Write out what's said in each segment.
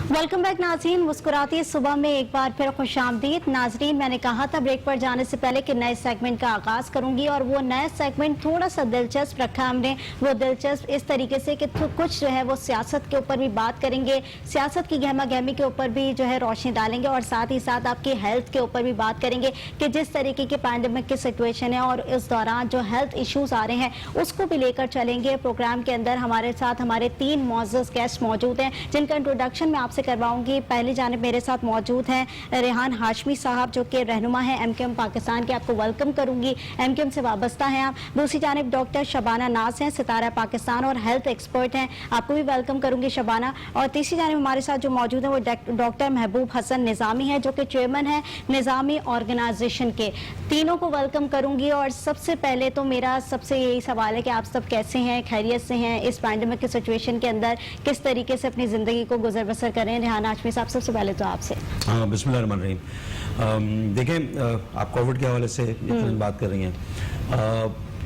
Welcome back नाज़रीन। मुस्कुराती सुबह में एक बार फिर खुशामदीद। नाज़रीन, मैंने कहा था ब्रेक पर जाने से पहले कि नए सेगमेंट का आगाज़ करूंगी और वो नया सेगमेंट थोड़ा सा दिलचस्प रखा हमने। वो दिलचस्प इस तरीके से कि कुछ जो है वो सियासत के ऊपर भी बात करेंगे, सियासत की गहमा गहमी के ऊपर भी जो है रोशनी डालेंगे और साथ ही साथ आपकी हेल्थ के ऊपर भी बात करेंगे कि जिस तरीके की पैंडेमिक की सिचुएशन है और इस दौरान जो हेल्थ इशूज़ आ रहे हैं उसको भी लेकर चलेंगे। प्रोग्राम के अंदर हमारे साथ हमारे 3 मौजूद गेस्ट मौजूद हैं जिनका इंट्रोडक्शन मैं आपसे करवाऊंगी। पहली जानिब मेरे साथ मौजूद हैं रेहान हाशमी साहब जो कि रहनुमा है एमकेएम पाकिस्तान के। आपको वेलकम करूंगी, एमकेएम से वाबस्ता हैं आप। दूसरी जानिब डॉक्टर शबाना नाज हैं, सितारा पाकिस्तान और हेल्थ एक्सपर्ट हैं। आपको भी वेलकम करूंगी शबाना। और तीसरी जानिब हमारे साथ जो मौजूद है वो डॉक्टर महबूब हसन निज़ामी है जो कि चेयरमैन है निज़ामी ऑर्गेनाइजेशन के। तीनों को वेलकम करूंगी। और सबसे पहले तो मेरा सबसे यही सवाल है कि आप सब कैसे हैं, खैरियत से हैं? इस पैंडेमिक की सिचुएशन के अंदर किस तरीके से अपनी ज़िंदगी को गुजर बसर करें? रेहान हाशमी साहब, सबसे पहले तो आपसे। हाँ, बिस्मिल्लाहिर्रहमानिर्रहीम। देखें, आप कोविड के हवाले से बात कर रही हैं।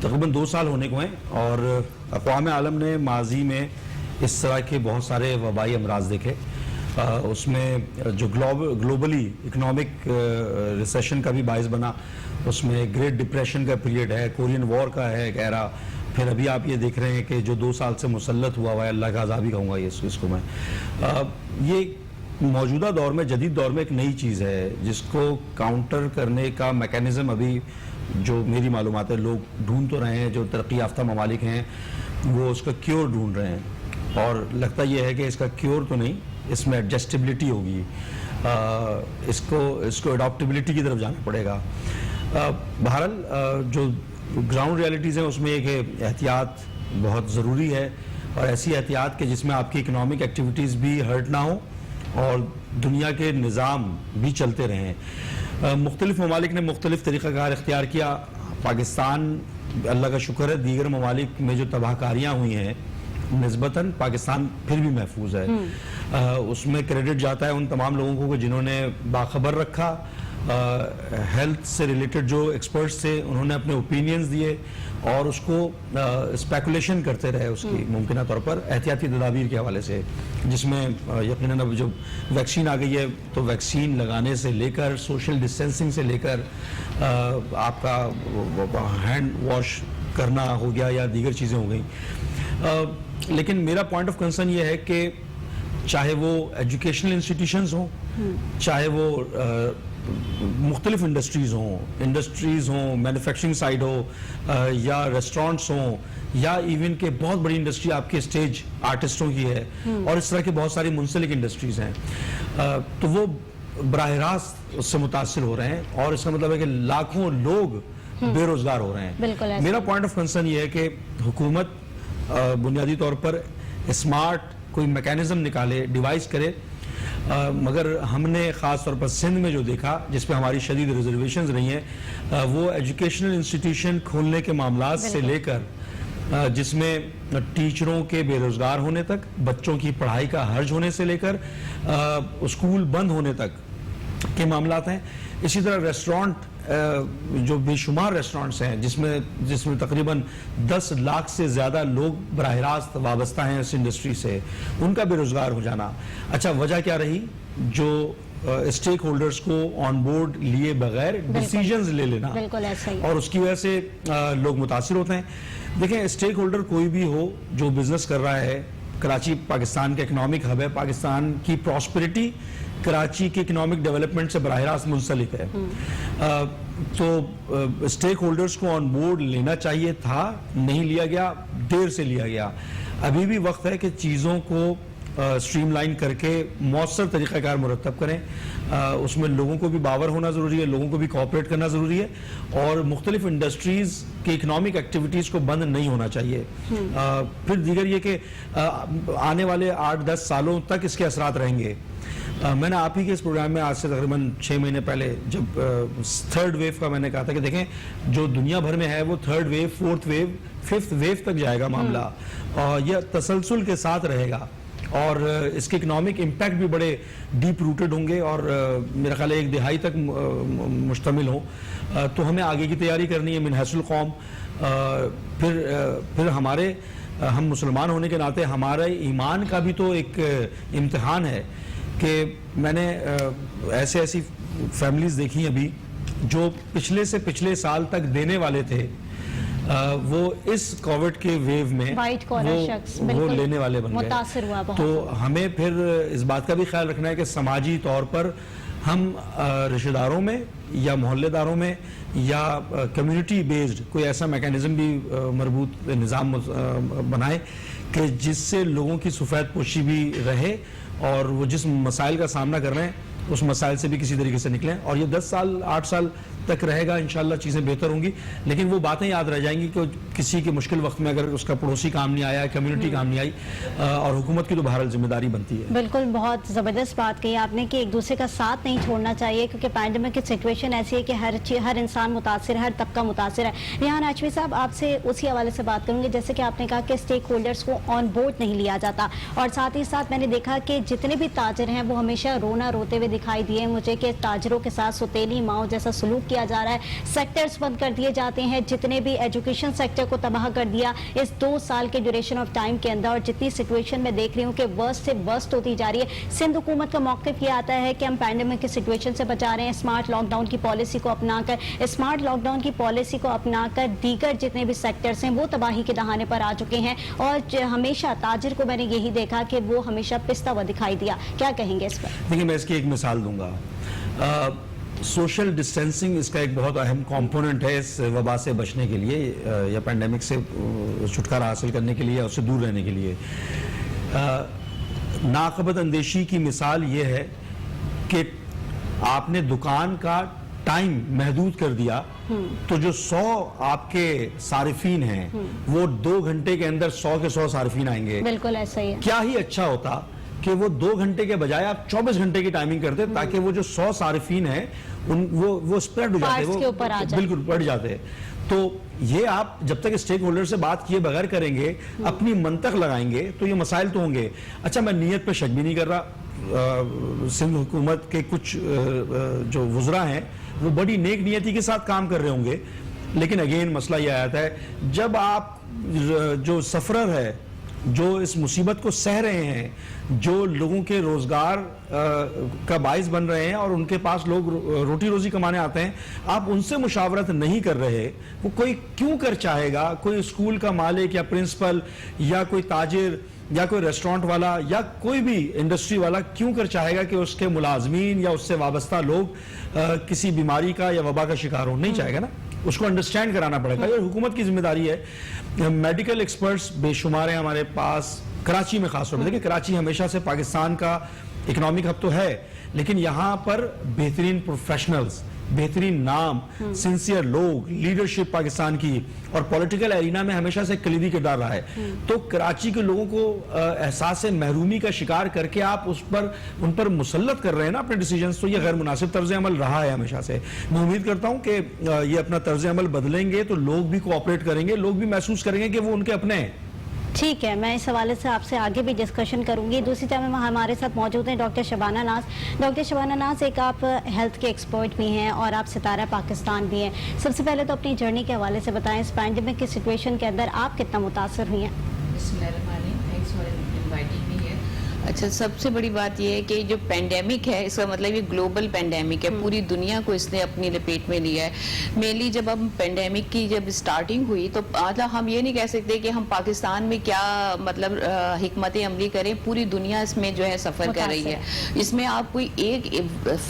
तकरीबन 2 साल होने को हैं और अक़वाम आलम ने माजी में इस तरह के बहुत सारे वबाई अमराज देखे। उसमें जो ग्लोबली इकनॉमिक रिसेशन का भी बायस बना, उसमें ग्रेट डिप्रेशन का पीरियड है, कोरियन वॉर का है एक एरा, फिर अभी आप ये देख रहे हैं कि जो 2 साल से मुसल्लत हुआ है, अल्लाह का अज़ाब ही कहूँगा इसको मैं। ये मौजूदा दौर में, जदीद दौर में एक नई चीज़ है जिसको काउंटर करने का मैकेनिज़्म अभी जो मेरी मालूमात है लोग ढूंढ तो रहे हैं। जो तरक्की याफ्ता ममालिक हैं वो उसका क्योर ढूंढ रहे हैं और लगता ये है कि इसका क्योर तो नहीं, इसमें एडजस्टेबिलिटी होगी, इसको अडॉप्टेबिलिटी की तरफ जाना पड़ेगा। बहरहाल जो ग्राउंड रियलिटीज़ हैं उसमें एक एहतियात बहुत ज़रूरी है और ऐसी एहतियात के जिसमें आपकी इकनॉमिक एक्टिविटीज़ भी हर्ट ना हो और दुनिया के निज़ाम भी चलते रहें। मुख्तलिफ़ ममालिक ने मुख्तलिफ़ तरीक़ाकार इख्तियार किया। पाकिस्तान, अल्लाह का शुक्र है, दीगर ममालिक में जो तबाहकारियाँ हुई हैं निस्बतन पाकिस्तान फिर भी महफूज है। उसमें क्रेडिट जाता है उन तमाम लोगों को जिन्होंने बाखबर रखा। हेल्थ से रिलेटेड जो एक्सपर्ट्स थे उन्होंने अपने ओपिनियंस दिए और उसको स्पेकुलेशन करते रहे उसकी मुमकिन तौर पर एहतियाती तदाबीर के हवाले से, जिसमें यकीनन अब जो वैक्सीन आ गई है तो वैक्सीन लगाने से लेकर सोशल डिस्टेंसिंग से लेकर आपका हैंड वॉश करना हो गया या दीगर चीज़ें हो गई। लेकिन मेरा पॉइंट ऑफ कंसर्न ये है कि चाहे वो एजुकेशनल इंस्टीट्यूशंस हों, चाहे वो मुख्तलिफ इंडस्ट्रीज़ हों, मैन्युफैक्चरिंग साइड हो या रेस्टोरेंट्स हों या इवन के बहुत बड़ी इंडस्ट्री आपके स्टेज आर्टिस्टों की है और इस तरह की बहुत सारी मुंसलिक इंडस्ट्रीज़ हैं, तो वो बराह रास्त उससे मुतासिर हो रहे हैं और इसका मतलब है कि लाखों लोग बेरोजगार हो रहे हैं। मेरा पॉइंट ऑफ कंसर्न ये है कि हुकूमत बुनियादी तौर पर स्मार्ट कोई मैकेनिज्म निकाले, डिवाइस करे। मगर हमने ख़ास तौर पर सिंध में जो देखा, जिस पे हमारी शदीद रिजर्वेशंस रही हैं, वो एजुकेशनल इंस्टीट्यूशन खोलने के मामलात से लेकर जिसमें टीचरों के बेरोज़गार होने तक, बच्चों की पढ़ाई का हर्ज होने से लेकर स्कूल बंद होने तक के मामलात हैं। इसी तरह रेस्टोरेंट, जो बेशुमार रेस्टोरेंट्स हैं जिसमें तकरीबन 10 लाख से ज़्यादा लोग बराह रास्त वाबस्ता हैं इस इंडस्ट्री से, उनका बेरोज़गार हो जाना। अच्छा, वजह क्या रही? जो स्टेक होल्डर्स को ऑन बोर्ड लिए बगैर डिसीजंस ले लेना और उसकी वजह से लोग मुतासिर होते हैं। देखें, स्टेक होल्डर कोई भी हो जो बिजनेस कर रहा है, कराची पाकिस्तान का इकनॉमिक हब है, पाकिस्तान की प्रॉस्पेरिटी कराची के इकोनॉमिक डेवलपमेंट से बराह रास्त मुंसलिक है। तो स्टेक होल्डर्स को ऑन बोर्ड लेना चाहिए था, नहीं लिया गया, देर से लिया गया। अभी भी वक्त है कि चीज़ों को स्ट्रीमलाइन करके मौसर तरीक़ाकार मुरतब करें। उसमें लोगों को भी बावर होना ज़रूरी है, लोगों को भी कोऑपरेट करना ज़रूरी है और मुख्तलिफ इंडस्ट्रीज़ की इकनॉमिक एक्टिविटीज़ को बंद नहीं होना चाहिए। फिर दीगर ये कि आने वाले 8-10 सालों तक इसके असरात रहेंगे। मैंने आप ही के इस प्रोग्राम में आज से तकरीबन 6 महीने पहले जब 3rd वेव का मैंने कहा था कि देखें जो दुनिया भर में है वो 3rd wave, 4th wave, 5th wave तक जाएगा मामला और यह तसलसल के साथ रहेगा और इसके इकनॉमिक इम्पैक्ट भी बड़े डीप रूटेड होंगे और मेरा ख्याल है 1 दिहाई तक मुश्तमिल हो। तो हमें आगे की तैयारी करनी है मिनहसुल कौम। फिर हम मुसलमान होने के नाते हमारे ईमान का भी तो एक इम्तिहान है کہ میں نے ایسی فیملیز دیکھی ابھی جو پچھلے سے پچھلے سال تک دینے والے تھے، وہ اس کووڈ کے ویو میں وائٹ کالر شخص وہ لینے والے بن گئے، متاثر ہوا بہت. تو ہمیں پھر اس بات کا بھی خیال رکھنا ہے کہ سماجی طور پر ہم رشتہ داروں میں یا محلے داروں میں یا کمیونٹی بیسڈ کوئی ایسا میکانزم بھی مربوط نظام بنائے کہ جس سے لوگوں کی سفید پوشی بھی رہے اور وہ جس مسائل کا سامنا کر رہے ہیں اس مسائل سے بھی کسی طریقے سے نکلیں. اور یہ 10 سال 8 سال تک رہے گا، انشاءاللہ چیزیں بہتر ہوں گی، لیکن وہ باتیں یاد رہ جائیں گی کہ کسی کے مشکل وقت میں اگر اس کا پڑوسی کام نہیں آیا، کمیونٹی کام نہیں آئی، اور حکومت کی تو بہرحال ذمہ داری بنتی ہے. بالکل بہت زبردست بات کہی آپ نے کہ ایک دوسرے کا ساتھ نہیں چھوڑنا چاہیے، کیونکہ پینڈیمک کی سچویشن ایسی ہے کہ ہر انسان متاثر ہے، ہر طبقہ متاثر ہے. ریحان ہاشمی صاحب، آپ سے اسی حوالے سے بات کروں گی، جیسے کہ آپ نے کہا کہ اسٹیک ہولڈرز کو آن بورڈ نہیں لیا جاتا، اور ساتھ ہی ساتھ میں نے دیکھا کہ جتنے بھی تاجر ہیں وہ ہمیشہ رونا روتے ہوئے دکھائی دیے مجھے کہ تاجروں کے ساتھ سوتیلی ماؤں جیسا سلوک کیا جا رہا ہے، سیکٹرز بند کر دیے جاتے ہیں، جتنے بھی ایجوکیشن سیکٹر کو تباہ کر دیا اس 2 سال کے ڈیوریشن آف ٹائم کے اندر. اور جتنی سچویشن میں دیکھ رہی ہوں کہ ورسٹ سے ورسٹ ہوتی جا رہی ہے. سندھ حکومت کا موقف یہ آتا ہے کہ ہم پینڈیمک کی سچویشن سے بچا رہے ہیں، اسمارٹ لاک ڈاؤن کی پالیسی کو اپنا کر دیگر جتنے بھی سیکٹرز ہیں وہ تباہی کے دہانے پر آ چکے ہیں، اور ہمیشہ تاجر کو میں نے یہی دیکھا کہ وہ ہمیشہ پستا ہوا دکھائی دیا. کیا کہیں گے اس پر؟ دیکھیں، میں اس کی ایک مثال دوں گا. سوشل ڈسٹینسنگ اس کا ایک بہت اہم کمپوننٹ ہے اس وبا سے بچنے کے لیے یا پینڈیمک سے چھٹکارا حاصل کرنے کے لیے یا اس سے دور رہنے کے لیے. ناقابل اندیشی کی مثال یہ ہے کہ آپ نے دکان کا ٹائم محدود کر دیا تو جو 100 آپ کے صارفین ہیں وہ 2 گھنٹے کے اندر 100 کے 100 صارفین آئیں گے. بالکل ایسا ہی ہے. کیا ہی اچھا ہوتا کہ وہ 2 گھنٹے کے بجائے آپ 24 گھنٹے کی ٹائمنگ کرتے تاکہ وہ جو 100 صارفین ہیں وہ اسپریڈ ہو جاتے، وہ بالکل بڑھ جاتے. تو یہ آپ جب تک اسٹیک ہولڈر سے بات کیے بغیر کریں گے، اپنی منطق لگائیں گے تو یہ مسائل تو ہوں گے. اچھا، میں نیت پہ شک بھی نہیں کر رہا. سندھ حکومت کے کچھ جو وزراء ہیں وہ بڑی نیک نیتی کے ساتھ کام کر رہے ہوں گے، لیکن اگین مسئلہ یہ آتا ہے جب آپ جو سفرر ہے، جو اس مصیبت کو سہ رہے ہیں، جو لوگوں کے روزگار کا باعث بن رہے ہیں اور ان کے پاس لوگ روٹی روزی کمانے آتے ہیں، آپ ان سے مشاورت نہیں کر رہے. وہ کوئی کیوں کر چاہے گا؟ کوئی اسکول کا مالک یا پرنسپل یا کوئی تاجر یا کوئی ریسٹورنٹ والا یا کوئی بھی انڈسٹری والا کیوں کر چاہے گا کہ اس کے ملازمین یا اس سے وابستہ لوگ کسی بیماری کا یا وبا کا شکار ہو؟ نہیں چاہے گا نا. اس کو انڈرسٹینڈ کرانا پڑے گا. یہ حکومت کی ذمہ داری ہے. میڈیکل ایکسپرٹس بے شمار ہیں ہمارے پاس، کراچی میں خاص طور پر. دیکھیں، کراچی ہمیشہ سے پاکستان کا اکنامک ہب تو ہے، لیکن یہاں پر بہترین پروفیشنلز، بہترین نام، سنسیئر لوگ، لیڈرشپ پاکستان کی اور پولیٹیکل ایرینا میں ہمیشہ سے کلیدی کردار رہا ہے. تو کراچی کے لوگوں کو احساس محرومی کا شکار کر کے آپ ان پر مسلط کر رہے ہیں نا اپنے ڈیسیجنز، تو یہ غیر مناسب طرز عمل رہا ہے ہمیشہ سے. میں امید کرتا ہوں کہ یہ اپنا طرز عمل بدلیں گے تو لوگ بھی کوآپریٹ کریں گے، لوگ بھی محسوس کریں گے کہ وہ ان کے اپنے ہیں. ٹھیک ہے، میں اس حوالے سے آپ سے آگے بھی ڈسکشن کروں گی. دوسری طرف ہمارے ساتھ موجود ہیں ڈاکٹر شبانہ ناز. ڈاکٹر شبانہ ناز، ایک آپ ہیلتھ کے ایکسپرٹ بھی ہیں اور آپ ستارہ پاکستان بھی ہیں. سب سے پہلے تو اپنی جرنی کے حوالے سے بتائیں، اس پینڈیمک کی سچویشن کے اندر آپ کتنا متاثر ہوئی ہیں؟ بسم اللہ الرحمن الرحیم. Thanks for inviting me here. اچھا، سب سے بڑی بات یہ ہے کہ جو پینڈیمک ہے اس کا مطلب یہ گلوبل پینڈیمک ہے، پوری دنیا کو اس نے اپنی لپیٹ میں لیا ہے. مینلی جب ہم پینڈیمک کی جب اسٹارٹنگ ہوئی تو ہم یہ نہیں کہہ سکتے کہ ہم پاکستان میں کیا مطلب حکمت عملی کریں، پوری دنیا اس میں جو ہے سفر کر رہی ہے. اس میں آپ کوئی ایک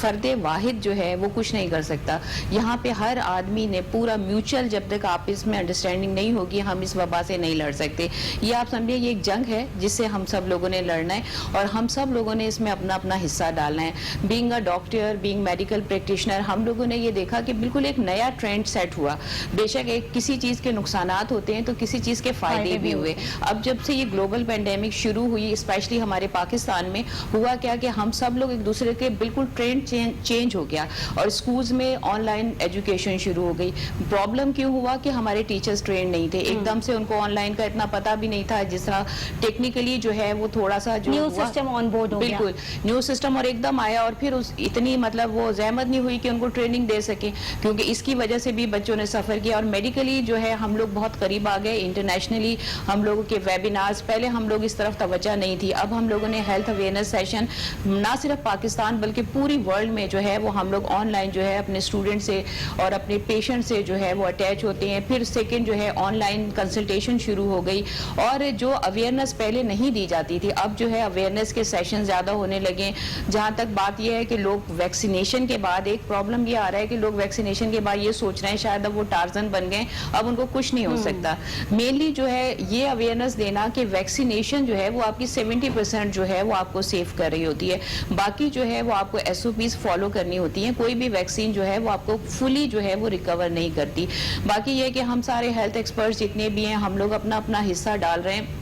فرد واحد جو ہے وہ کچھ نہیں کر سکتا. یہاں پہ ہر آدمی نے پورا میوچل، جب تک آپس میں انڈرسٹینڈنگ نہیں ہوگی ہم اس وبا سے نہیں لڑ سکتے. یہ آپ سمجھے یہ ایک جنگ ہے جس سے ہم سب لوگوں نے لڑنا ہے اور ہم سب لوگوں نے اس میں اپنا اپنا حصہ ڈالنا ہے. Being a doctor, being medical practitioner, ہم لوگوں نے یہ دیکھا کہ بالکل ایک نیا ٹرینڈ سیٹ ہوا. بے شک ایک کسی چیز کے نقصانات ہوتے ہیں تو کسی چیز کے فائدے بھی ہوئے. اب جب سے یہ گلوبل پینڈیمک شروع ہوئی، اسپیشلی ہمارے پاکستان میں، ہوا کیا کہ ہم سب لوگ ایک دوسرے کے بالکل ٹرینڈ چینج ہو گیا اور اسکولز میں آن لائن ایجوکیشن شروع ہو گئی. پرابلم کیوں ہوا کہ ہمارے ٹیچرز ٹرینڈ نہیں تھے، ایک دم سے ان کو آن لائن کا اتنا پتہ بھی نہیں تھا. جس طرح ٹیکنیکلی جو ہے وہ تھوڑا سا جو सिस्टम ऑन बोर्ड हो गया। बिल्कुल न्यू सिस्टम और एकदम आया, और फिर इतनी मतलब वो जहमत नहीं हुई कि उनको ट्रेनिंग दे सके, क्योंकि इसकी वजह से भी बच्चों ने सफर किया। और मेडिकली जो है हम लोग बहुत करीब आ गए, इंटरनेशनली हम लोगों के वेबिनार्स, पहले हम लोग इस तरफ तवज्जो नहीं थी, अब हम लोगों ने हेल्थ अवेयरनेस सेशन ना सिर्फ पाकिस्तान बल्कि पूरी वर्ल्ड में जो है वो हम लोग ऑनलाइन जो है अपने स्टूडेंट से और अपने पेशेंट से जो है वो अटैच होते हैं। फिर सेकेंड जो है ऑनलाइन कंसल्टेशन शुरू हो गई, और जो अवेयरनेस पहले नहीं दी जाती थी अब जो है अवेयरनेस के सेशन ज़्यादा होने लगे। जहाँ तक बात यह है कि लोग वैक्सीनेशन के बाद, एक प्रॉब्लम ये आ रहा है कि लोग वैक्सीनेशन के बाद ये सोच रहे हैं शायद अब वो टार्जन बन गए, अब उनको कुछ नहीं हो सकता। मेनली जो है ये अवेयरनेस देना कि वैक्सीनेशन जो है वो आपकी 70% जो है वो आपको सेव कर रही होती है, बाकी जो है वो आपको SOPs फॉलो करनी होती हैं। कोई भी वैक्सीन जो है वो आपको फुली जो है वो रिकवर नहीं करती। बाकी ये कि हम सारे हेल्थ एक्सपर्ट्स जितने भी हैं हम लोग अपना अपना हिस्सा डाल रहे हैं।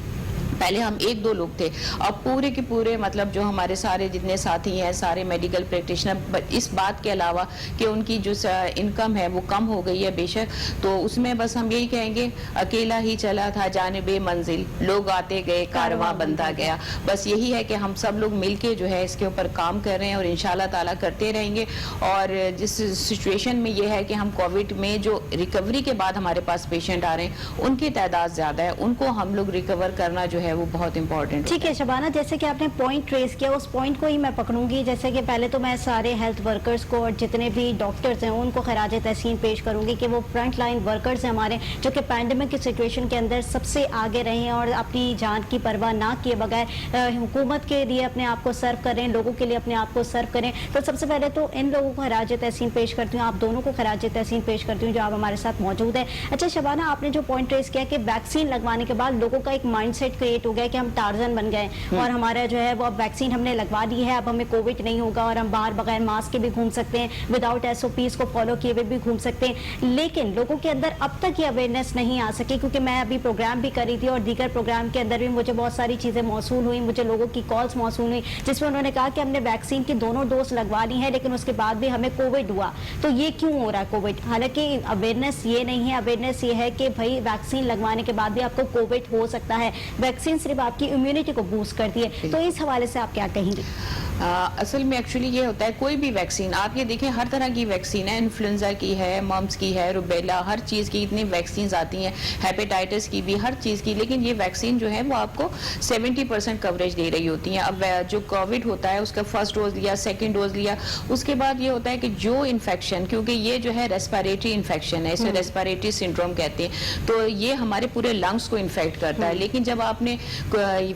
पहले हम 1-2 लोग थे, अब पूरे के पूरे मतलब जो हमारे सारे जितने साथी हैं, सारे मेडिकल प्रैक्टिशनर, इस बात के अलावा कि उनकी जो इनकम है वो कम हो गई है बेशक, तो उसमें बस हम यही कहेंगे अकेला ही चला था जानिबे मंजिल, लोग आते गए कारवां बनता गया। बस यही है कि हम सब लोग मिलके जो है इसके ऊपर काम कर रहे हैं और इंशाल्लाह ताला करते रहेंगे। और जिस सिचुएशन में ये है कि हम कोविड में जो रिकवरी के बाद हमारे पास पेशेंट आ रहे हैं उनकी तादाद ज़्यादा है, उनको हम लोग रिकवर करना जो है वो बहुत इंपॉर्टेंट। ठीक है शबाना, जैसे कि आपने पॉइंट ट्रेस किया उस पॉइंट को ही मैं पकड़ूंगी। जैसे कि पहले तो मैं सारे हेल्थ वर्कर्स को और जितने भी डॉक्टर्स हैं उनको खराज तहसीन पेश करूंगी कि वो फ्रंट लाइन वर्कर्स हैं हमारे, जो कि पैंडेमिक की सिचुएशन के अंदर सबसे आगे रहे हैं और अपनी जान की परवाह ना किए बगैर हुकूमत के लिए अपने आप को सर्व करें, लोगों के लिए अपने आप को सर्व करें। तो सबसे पहले तो इन लोगों को खराज तहसीन पेश करती हूँ, आप दोनों को खराज तहसीन पेश करती हूँ जो आप हमारे साथ मौजूद है। अच्छा शबाना, आपने जो पॉइंट ट्रेस किया कि वैक्सीन लगवाने के बाद लोगों का एक माइंडसेट क्रिएट हो गया कि हम टार्जन बन गए और हमारा जो है वो अब वैक्सीन हमने लगवा दी है, अब हमें कोविड नहीं होगा और हम बाहर बगैर मास्क के भी घूम सकते हैं, विदाउट SOPs को फॉलो किए हुए भी घूम सकते हैं। लेकिन लोगों के अंदर अब तक ये अवेयरनेस नहीं आ सकी, क्योंकि मैं अभी प्रोग्राम भी करी थी और दीगर प्रोग्राम के अंदर भी मुझे बहुत सारी चीज़ें मौसूल हुई, मुझे लोगों की कॉल्स मौसूल हुई जिसमें उन्होंने कहा कि हमने वैक्सीन की दोनों डोज लगवा ली है लेकिन उसके बाद भी हमें कोविड हुआ, तो ये क्यों हो रहा है कोविड? हालांकि अवेयरनेस ये नहीं है, अवेयरनेस ये है कि भाई वैक्सीन लगवाने के बाद भी आपको कोविड हो सकता है, वैक्सीन सिर्फ आपकी इम्यूनिटी को बूस्ट करती है। तो इस हवाले से आप क्या कहेंगे? असल में एक्चुअली ये होता है कोई भी वैक्सीन, आप ये देखें हर तरह की वैक्सीन है, इन्फ्लुएंजा की है, मम्स की है, रुबेला, हर चीज़ की इतनी वैक्सीन आती हैं, हेपेटाइटिस की भी, हर चीज़ की, लेकिन ये वैक्सीन जो है वो आपको 70% कवरेज दे रही होती हैं। अब जो कोविड होता है उसका फर्स्ट डोज लिया, सेकेंड डोज लिया, उसके बाद ये होता है कि जो इन्फेक्शन, क्योंकि ये जो है रेस्पिरेटरी इन्फेक्शन है, इसे रेस्पिरेटरी सिंड्रोम कहते हैं, तो ये हमारे पूरे लंग्स को इन्फेक्ट करता है। लेकिन जब आपने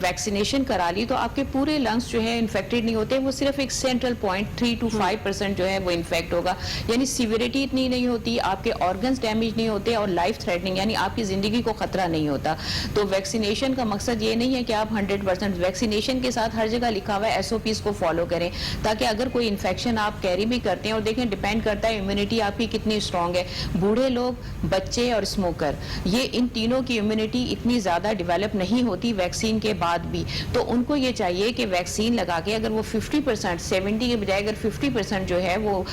वैक्सीनेशन करा ली तो आपके पूरे लंग्स जो है इन्फेक्टेड नहीं होते, वो सिर्फ एक सेंट्रल पॉइंट 3 to 5% जो है वो इन्फेक्ट होगा, यानी सीवियरिटी इतनी नहीं होती, आपके ऑर्गन्स डैमेज नहीं होते और लाइफ थ्रेटनिंग यानी आपकी जिंदगी को खतरा नहीं होता। तो वैक्सीनेशन का मकसद ये नहीं है कि आप 100%, वैक्सीनेशन के साथ हर जगह लिखा हुआ है SOPs को फॉलो करें, ताकि अगर कोई इन्फेक्शन आप कैरी भी करते हैं, और देखें डिपेंड करता है इम्यूनिटी आपकी कितनी स्ट्रांग है, बूढ़े लोग, बच्चे और स्मोकर, ये इन तीनों की इम्यूनिटी इतनी ज़्यादा डेवलप नहीं होती वैक्सीन के बाद भी, तो उनको ये चाहिए कि वैक्सीन लगा के अगर वो 50%, 70 के बजाय अगर 50% जो है वो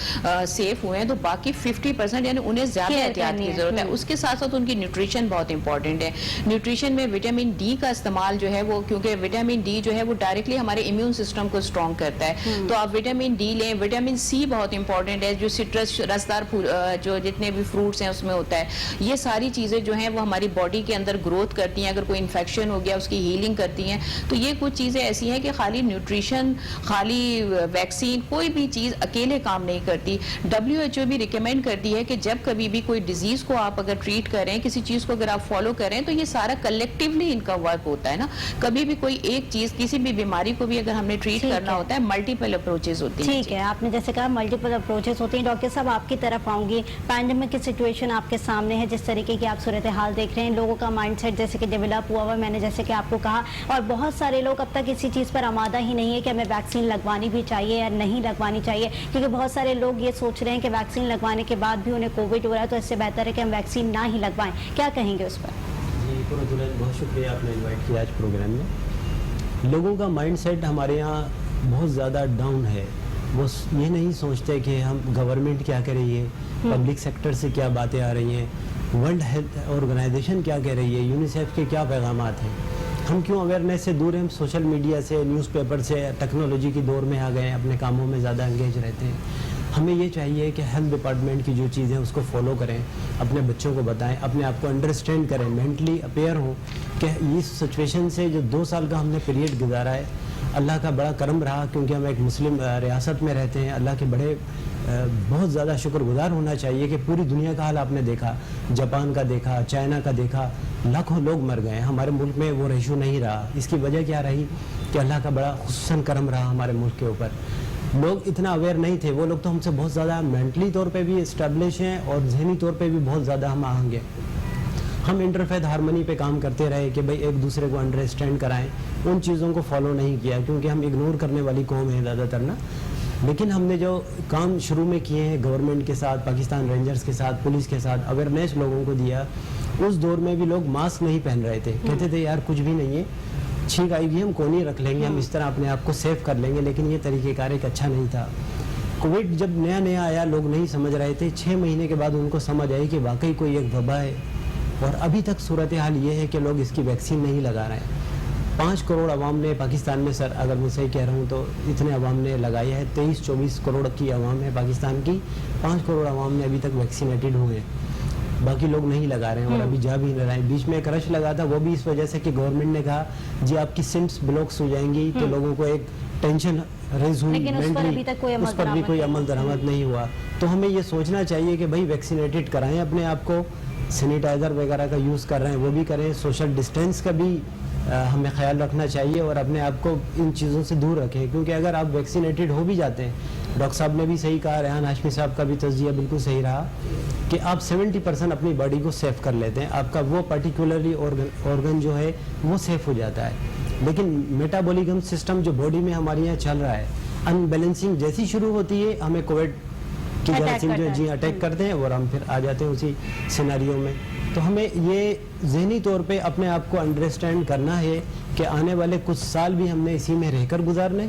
सेफ हुए हैं, तो बाकी 50% यानी उन्हें ज़्यादा एहतियात की ज़रूरत है। उसके साथ साथ उनकी न्यूट्रिशन बहुत इंपॉर्टेंट है। न्यूट्रिशन में विटामिन डी का इस्तेमाल जो है वो, क्योंकि विटामिन डी जो है वो डायरेक्टली हमारे इम्यून सिस्टम को स्ट्रॉन्ग करता है, तो आप विटामिन डी लें। विटामिन सी बहुत इंपॉर्टेंट है, जो सिट्रस रसदार जो जितने भी फ्रूट्स हैं उसमें होता है, ये सारी चीज़ें जो हैं वो हमारी बॉडी के अंदर ग्रोथ करती हैं, अगर कोई इन्फेक्शन हो गया उसकी हीलिंग करती हैं। तो ये कुछ चीज़ें ऐसी हैं कि खाली न्यूट्रिशन, खाली वैक्सीन, कोई भी चीज़ अकेले काम नहीं करती। WHO भी रिकमेंड करती है कि जब कभी भी कोई डिजीज़ को आप अगर ट्रीट करें, किसी चीज़ को अगर आप फॉलो करें, तो ये सारा कलेक्टिवली इनका वर्क होता है ना। कभी भी कोई एक चीज़, किसी भी बीमारी को भी अगर हमने ट्रीट करना होता है, मल्टीपल अप्रोचेज होती हैं। ठीक है, आपने जैसे कहा मल्टीपल अप्रोचेज होती हैं। डॉक्टर साहब आपकी तरफ आऊंगी, पैंडेमिक की सिचुएशन आपके सामने है, जिस तरीके की आप सूरत हाल देख रहे हैं, लोगों का माइंडसेट जैसे कि डेवलप हुआ हुआ, मैंने जैसे कि आपको कहा, और बहुत सारे लोग अब तक इसी चीज़ पर आमादा ही नहीं है कि हमें वैक्सीन लगवानी भी चाहिए या नहीं लगवानी चाहिए, क्योंकि बहुत सारे लोग ये सोच रहे हैं कि वैक्सीन लगवाने के बाद भी उन्हें कोविड हो रहा है, तो इससे बेहतर है कि हम वैक्सीन ना ही लगवाएं। क्या कहेंगे उस पर? जी बहुत शुक्रिया, आपने इन्वाइट किया आज प्रोग्राम में। लोगों का माइंडसेट हमारे यहाँ बहुत ज़्यादा डाउन है, वो ये नहीं सोचते कि हम गवर्नमेंट क्या कर रही है, पब्लिक सेक्टर से क्या बातें आ रही हैं, वर्ल्ड हेल्थ ऑर्गेनाइजेशन क्या कह रही है, यूनिसेफ के क्या पैगामात हैं। ہم کیوں اویئرنیس سے دور ہیں؟ ہم سوشل میڈیا سے، نیوز پیپر سے، ٹیکنالوجی کی دور میں آ گئے ہیں، اپنے کاموں میں زیادہ انگیج رہتے ہیں. ہمیں یہ چاہیے کہ ہیلتھ ڈپارٹمنٹ کی جو چیزیں اس کو فالو کریں، اپنے بچوں کو بتائیں، اپنے آپ کو انڈرسٹینڈ کریں، مینٹلی اپیئر ہوں کہ اس سچویشن سے جو 2 سال کا ہم نے پیریڈ گزارا ہے، اللہ کا بڑا کرم رہا کیونکہ ہم ایک مسلم ریاست میں رہتے ہیں. اللہ کے بڑے بہت زیادہ شکر گزار ہونا چاہیے کہ پوری دنیا کا حال آپ نے دیکھا، جاپان کا دیکھا، چائنا کا دیکھا، لاکھوں لوگ مر گئے. ہمارے ملک میں وہ ریشو نہیں رہا. اس کی وجہ کیا رہی کہ اللہ کا بڑا خصوصاً کرم رہا ہمارے ملک کے اوپر. لوگ اتنا اویئر نہیں تھے. وہ لوگ تو ہم سے بہت زیادہ مینٹلی طور پہ بھی اسٹیبلش ہیں اور ذہنی طور پہ بھی بہت زیادہ ہم آہنگ ہیں. ہم انٹرفیتھ ہارمنی پہ کام کرتے رہے کہ بھائی ایک دوسرے کو انڈرسٹینڈ کرائیں. ان چیزوں کو فالو نہیں کیا کیونکہ ہم اگنور کرنے والی قوم ہیں زیادہ تر نا. لیکن ہم نے جو کام شروع میں کیے ہیں گورنمنٹ کے ساتھ، پاکستان رینجرز کے ساتھ، پولیس کے ساتھ، اویئرنیس لوگوں کو دیا. اس دور میں بھی لوگ ماسک نہیں پہن رہے تھے، کہتے تھے یار کچھ بھی نہیں ہے، چھینک آئے گی ہم کونی رکھ لیں گے، ہم اس طرح اپنے آپ کو سیف کر لیں گے. لیکن یہ طریقہ کار ایک اچھا نہیں تھا. کووڈ جب نیا نیا آیا لوگ نہیں سمجھ رہے تھے. 6 مہینے کے بعد ان کو سمجھ آئی کہ واقعی کوئی ایک وبا ہے. اور ابھی تک صورتحال یہ ہے کہ لوگ اس کی ویکسین نہیں لگا رہے ہیں. 5 کروڑ عوام نے پاکستان میں، سر اگر میں صحیح کہہ رہا ہوں تو اتنے عوام نے لگائی ہے. 23-24 کروڑ کی عوام ہے پاکستان کی. 5 کروڑ عوام نے ابھی تک ویکسینیٹڈ ہوئے ہیں. باقی لوگ نہیں لگا رہے ہیں اور ابھی جا بھی نہیں رہے ہیں. بیچ میں ایک رش لگا تھا، وہ بھی اس وجہ سے کہ گورنمنٹ نے کہا جی آپ کی سمس بلاکس ہو جائیں گی، تو لوگوں کو ایک ٹینشن ریز ہوئی. لیکن اس پر ابھی تک کوئی اس پر بھی کوئی عمل درآمد نہیں ہوا. تو ہمیں یہ سوچنا چاہیے کہ بھائی ویکسینیٹڈ کرائیں اپنے آپ کو. سینیٹائزر وغیرہ کا یوز کر رہے ہیں وہ بھی کریں. سوشل ڈسٹینس کا بھی ہمیں خیال رکھنا چاہیے اور اپنے آپ کو ان چیزوں سے دور رکھیں. کیونکہ اگر آپ ویکسینیٹڈ ہو بھی جاتے ہیں، ڈاکٹر صاحب نے بھی صحیح کہا، ریحان ہاشمی صاحب کا بھی تجزیہ بالکل صحیح رہا کہ آپ 70% اپنی باڈی کو سیف کر لیتے ہیں. آپ کا وہ پرٹیکولرلی آرگن جو ہے وہ سیف ہو جاتا ہے. لیکن میٹابولزم سسٹم جو باڈی میں ہمارے یہاں چل رہا ہے، ان بیلنسنگ جیسی شروع ہوتی ہے ہمیں کووڈ کی جراثیم جو جی اٹیک کرتے ہیں اور ہم پھر آ جاتے ہیں اسی سیناریو میں. تو ہمیں یہ ذہنی طور پہ اپنے آپ کو انڈرسٹینڈ کرنا ہے کہ آنے والے کچھ سال بھی ہم نے اسی میں رہ کر گزارنے،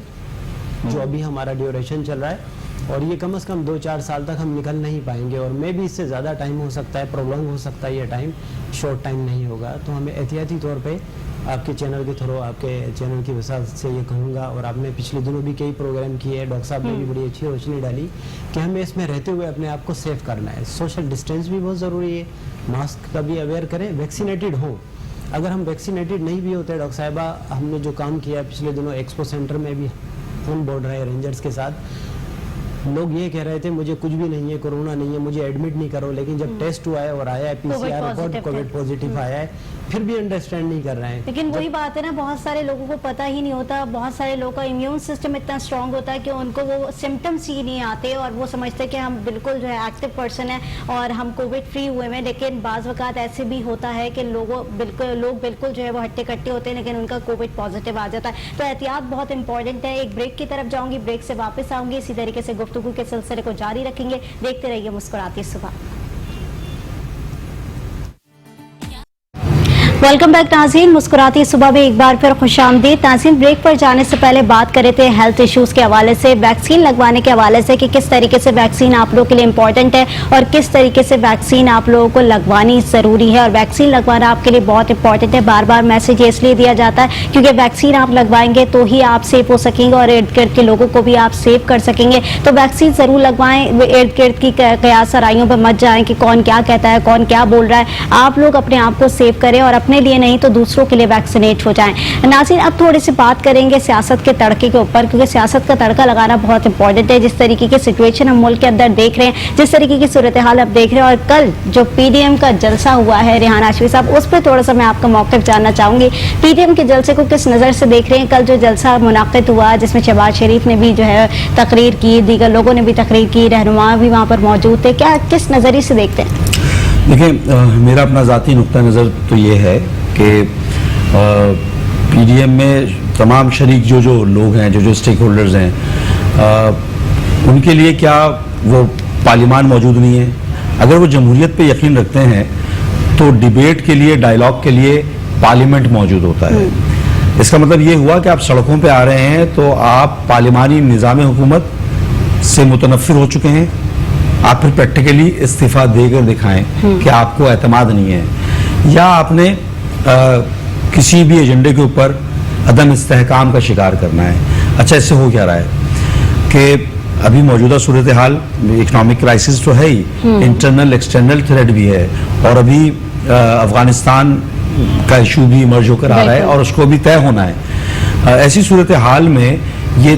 جو ابھی ہمارا ڈیوریشن چل رہا ہے. اور یہ کم از کم 2-4 سال تک ہم نکل نہیں پائیں گے. اور میں بھی اس سے زیادہ ٹائم ہو سکتا ہے، پرولونگ ہو سکتا ہے. یہ ٹائم شارٹ ٹائم نہیں ہوگا. تو ہمیں احتیاطی طور پہ آپ کے چینل کے تھرو، آپ کے چینل کی وسعت سے یہ کہوں گا، اور آپ نے پچھلے دنوں بھی کئی پروگرام کیے، ڈاکٹر صاحب نے بھی بڑی اچھی روشنی ڈالی کہ ہمیں اس میں رہتے ہوئے اپنے آپ کو سیف کرنا ہے. سوشل ڈسٹینس بھی بہت ضروری ہے. ماسک کا بھی اویئر کریں. ویکسینیٹڈ ہوں. اگر ہم ویکسینیٹڈ نہیں بھی ہوتے ڈاکٹر صاحبہ، ہم نے جو کام کیا پچھلے دنوں ایکسپو سینٹر میں بھی فون بورڈ رہے رینجرز کے ساتھ، لوگ یہ کہہ رہے تھے مجھے کچھ بھی نہیں ہے، کورونا نہیں ہے، مجھے ایڈمٹ نہیں کرو. لیکن جب ٹیسٹ ہوا ہے اور آیا ہے PCR رپورٹ کووڈ پازیٹیو آیا ہے، پھر بھی انڈرسٹینڈ نہیں کر رہے ہیں. لیکن وہی بات ہے نا، بہت سارے لوگوں کو پتہ ہی نہیں ہوتا. بہت سارے لوگوں کا امیون سسٹم اتنا اسٹرانگ ہوتا ہے کہ ان کو وہ سمٹمس ہی نہیں آتے اور وہ سمجھتے کہ ہم بالکل جو ہے ایکٹیو پرسن ہیں اور ہم کووڈ فری ہوئے ہیں. لیکن بعض اوقات ایسے بھی ہوتا ہے کہ لوگ بالکل جو ہے وہ ہٹے کٹے ہوتے ہیں لیکن ان کا کووڈ پازیٹیو آ جاتا ہے. تو احتیاط بہت امپورٹنٹ ہے. ایک بریک کی طرف جاؤں گی، بریک سے واپس آؤں گی. اسی طریقے سے گفتگو کے سلسلے کو جاری رکھیں گے. دیکھتے رہیے مسکراتی صبح. ویلکم بیک ناظرین، مسکراتی صبح میں ایک بار پھر خوش آمدید. ناظرین، بریک پر جانے سے پہلے بات کر رہے تھے ہیلتھ ایشوز کے حوالے سے، ویکسین لگوانے کے حوالے سے کہ کس طریقے سے ویکسین آپ لوگوں کے لیے امپورٹنٹ ہے اور کس طریقے سے ویکسین آپ لوگوں کو لگوانی ضروری ہے. اور ویکسین لگوانا آپ کے لیے بہت امپورٹنٹ ہے. بار بار میسج اس لیے دیا جاتا ہے کیونکہ ویکسین آپ لگوائیں گے تو ہی آپ سیف ہو سکیں گے اور ارد گرد کے لوگوں کو بھی آپ سیف کر سکیں گے. تو ویکسین ضرور لگوائیں. ارد گرد کی قیاس آرائیوں پہ مت جائیں کہ کون کیا کہتا ہے، کون کیا بول رہا ہے. آپ لوگ اپنے آپ کو سیف کریں اور اپنے لیے نہیں تو دوسروں کے لیے ویکسینیٹ ہو جائیں. ناظرین، اب تھوڑی سی بات کریں گے سیاست کے تڑکے کے اوپر، کیونکہ سیاست کا تڑکا لگانا بہت امپورٹنٹ ہے. جس طریقے کی سچویشن ہم ملک کے اندر دیکھ رہے ہیں، جس طریقے کی صورتحال اب دیکھ رہے ہیں، اور کل جو PDM کا جلسہ ہوا ہے ریحان ہاشمی صاحب، اس پہ تھوڑا سا میں آپ کا موقف جاننا چاہوں گی. PDM کے جلسے کو کس نظر سے دیکھ رہے ہیں؟ کل جو جلسہ منعقد ہوا جس میں شہباز شریف نے بھی جو ہے تقریر کی، دیگر لوگوں نے بھی تقریر کی، رہنما بھی وہاں پر موجود تھے، کیا کس نظریے سے دیکھتے ہیں؟ دیکھیں، میرا اپنا ذاتی نقطہ نظر تو یہ ہے کہ PDM میں تمام شریک جو لوگ ہیں، جو اسٹیک ہولڈرز ہیں، ان کے لیے کیا وہ پارلیمان موجود نہیں ہے؟ اگر وہ جمہوریت پہ یقین رکھتے ہیں تو ڈیبیٹ کے لیے، ڈائیلاگ کے لیے پارلیمنٹ موجود ہوتا ہے. اس کا مطلب یہ ہوا کہ آپ سڑکوں پہ آ رہے ہیں تو آپ پارلیمانی نظام حکومت سے متنفر ہو چکے ہیں. آپ پھر پریکٹیکلی استعفیٰ دے کر دکھائیں کہ آپ کو اعتماد نہیں ہے. یا آپ نے किसी भी एजेंडे के ऊपर अदम इस्तेहकाम का शिकार करना है। अच्छा, इससे हो क्या रहा है कि अभी मौजूदा सूरत हाल, इकोनॉमिक क्राइसिस तो है ही, इंटरनल एक्सटर्नल थ्रेट भी है, और अभी अफगानिस्तान का इशू भी इमर्ज होकर आ रहा है और उसको भी तय होना है। ऐसी सूरत हाल में ये